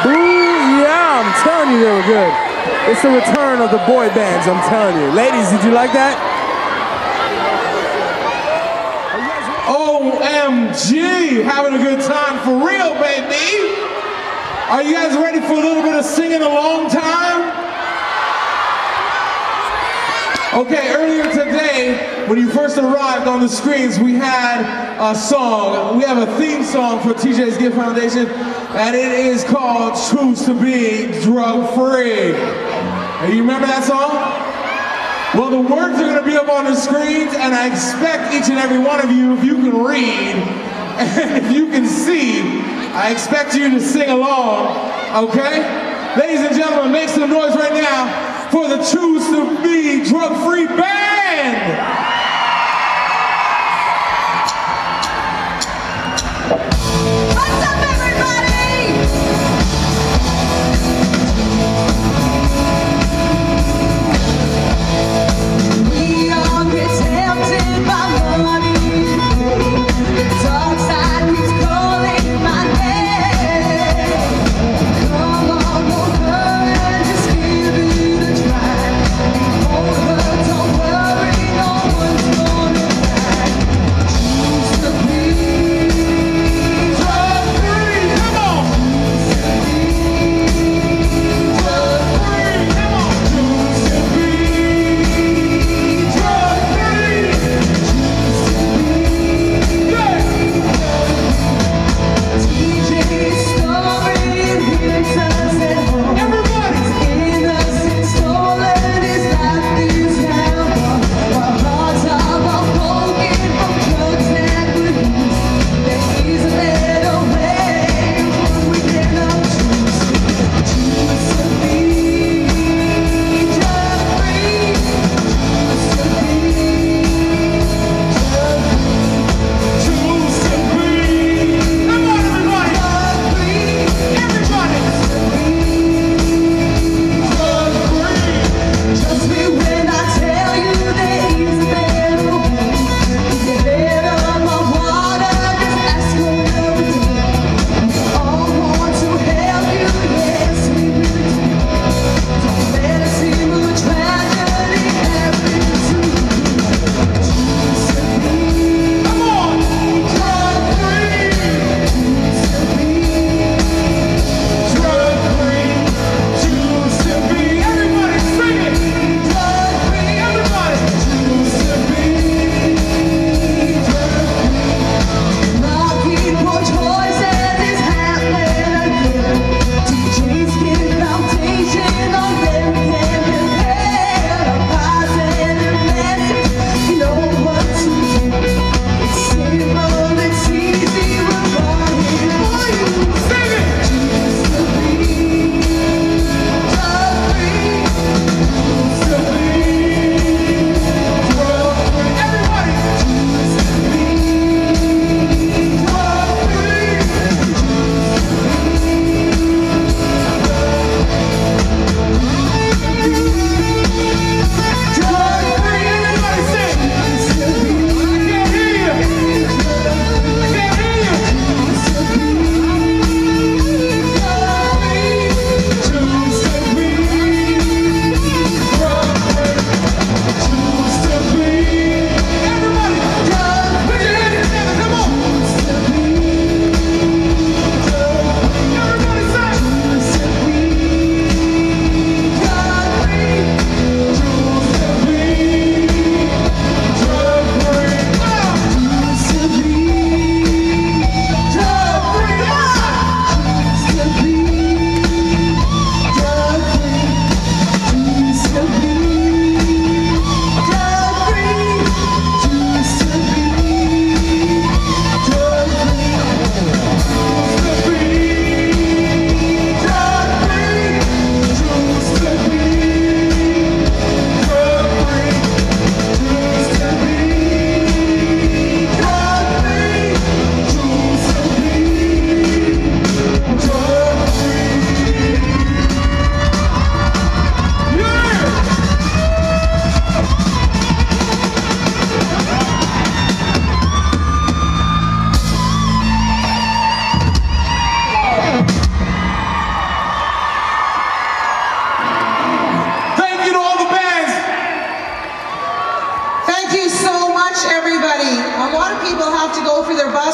Ooh, yeah, I'm telling you they were good. It's the return of the boy bands, I'm telling you. Ladies, did you like that? OMG, having a good time for real, baby. Are you guys ready for a little bit of singing along time? Okay, earlier today, when you first arrived on the screens, we had a song. We have a theme song for TJ's Gift Foundation, and it is called Choose to Be Drug Free. You remember that song? Well, the words are going to be up on the screens, and I expect each and every one of you, if you can read, and if you can see, I expect you to sing along, okay? Ladies and gentlemen, make some noise right now for the Choose to Be Drug-Free Band! Don't worry, no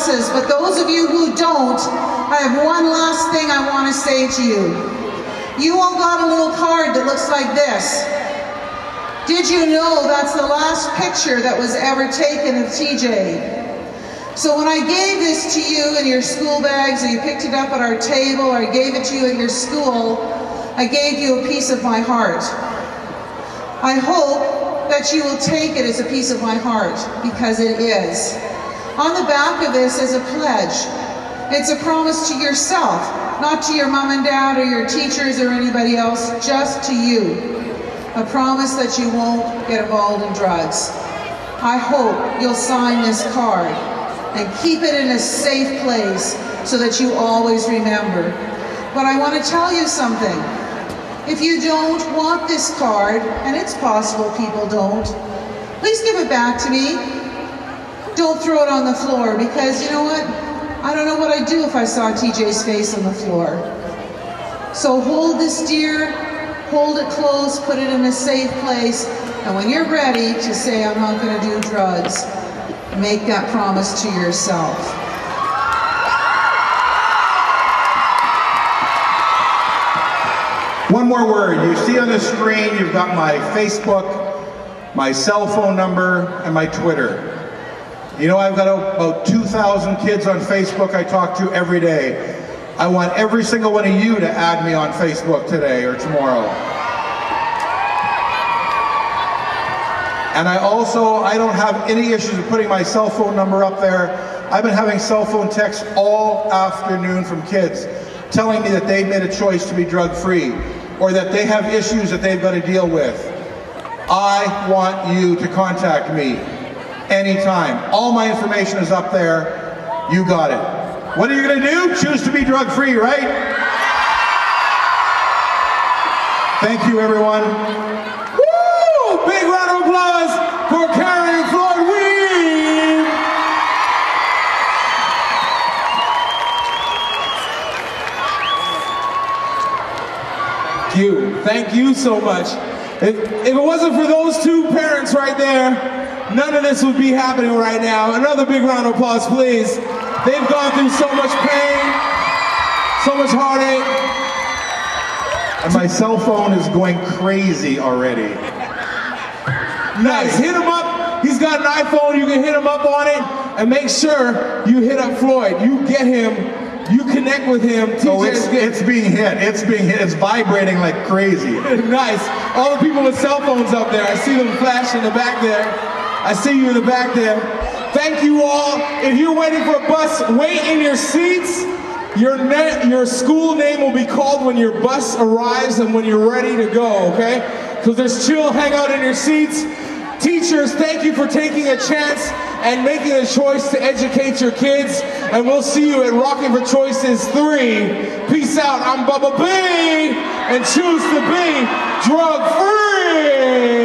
buses, but those of you who don't, I have one last thing I want to say to you. You all got a little card that looks like this. Did you know that's the last picture that was ever taken of TJ? So when I gave this to you in your school bags, or you picked it up at our table, or I gave it to you at your school, I gave you a piece of my heart. I hope that you will take it as a piece of my heart, because it is. On the back of this is a pledge. It's a promise to yourself, not to your mom and dad or your teachers or anybody else, just to you. A promise that you won't get involved in drugs. I hope you'll sign this card and keep it in a safe place so that you always remember. But I want to tell you something. If you don't want this card, and it's possible people don't, please give it back to me. Don't throw it on the floor, because you know what? I don't know what I'd do if I saw TJ's face on the floor. So hold this dear, hold it close, put it in a safe place, and when you're ready to say, I'm not going to do drugs, make that promise to yourself. One more word. You see on the screen, you've got my Facebook, my cell phone number, and my Twitter. You know, I've got about 2,000 kids on Facebook I talk to every day. I want every single one of you to add me on Facebook today or tomorrow. And I don't have any issues with putting my cell phone number up there. I've been having cell phone texts all afternoon from kids telling me that they've made a choice to be drug-free, or that they have issues that they've got to deal with. I want you to contact me anytime. All my information is up there. You got it. What are you going to do? Choose to be drug-free, right? Thank you, everyone. Woo! Big round of applause for Karen and Floyd Weed. Thank you so much. If it wasn't for those two parents right there, none of this would be happening right now. Another big round of applause, please. They've gone through so much pain, so much heartache. And my cell phone is going crazy already. Nice, hit him up. He's got an iPhone, you can hit him up on it, and make sure you hit up Floyd. You get him, you connect with him. Oh, it's being hit, it's vibrating like crazy. Nice, all the people with cell phones up there, I see them flash in the back there. I see you in the back there. Thank you all. If you're waiting for a bus, wait in your seats. Your school name will be called when your bus arrives and when you're ready to go, okay? Because there's chill, hang out in your seats. Teachers, thank you for taking a chance and making a choice to educate your kids. And we'll see you at Rockin For Choices 3. Peace out, I'm Bubba B, and choose to be drug-free.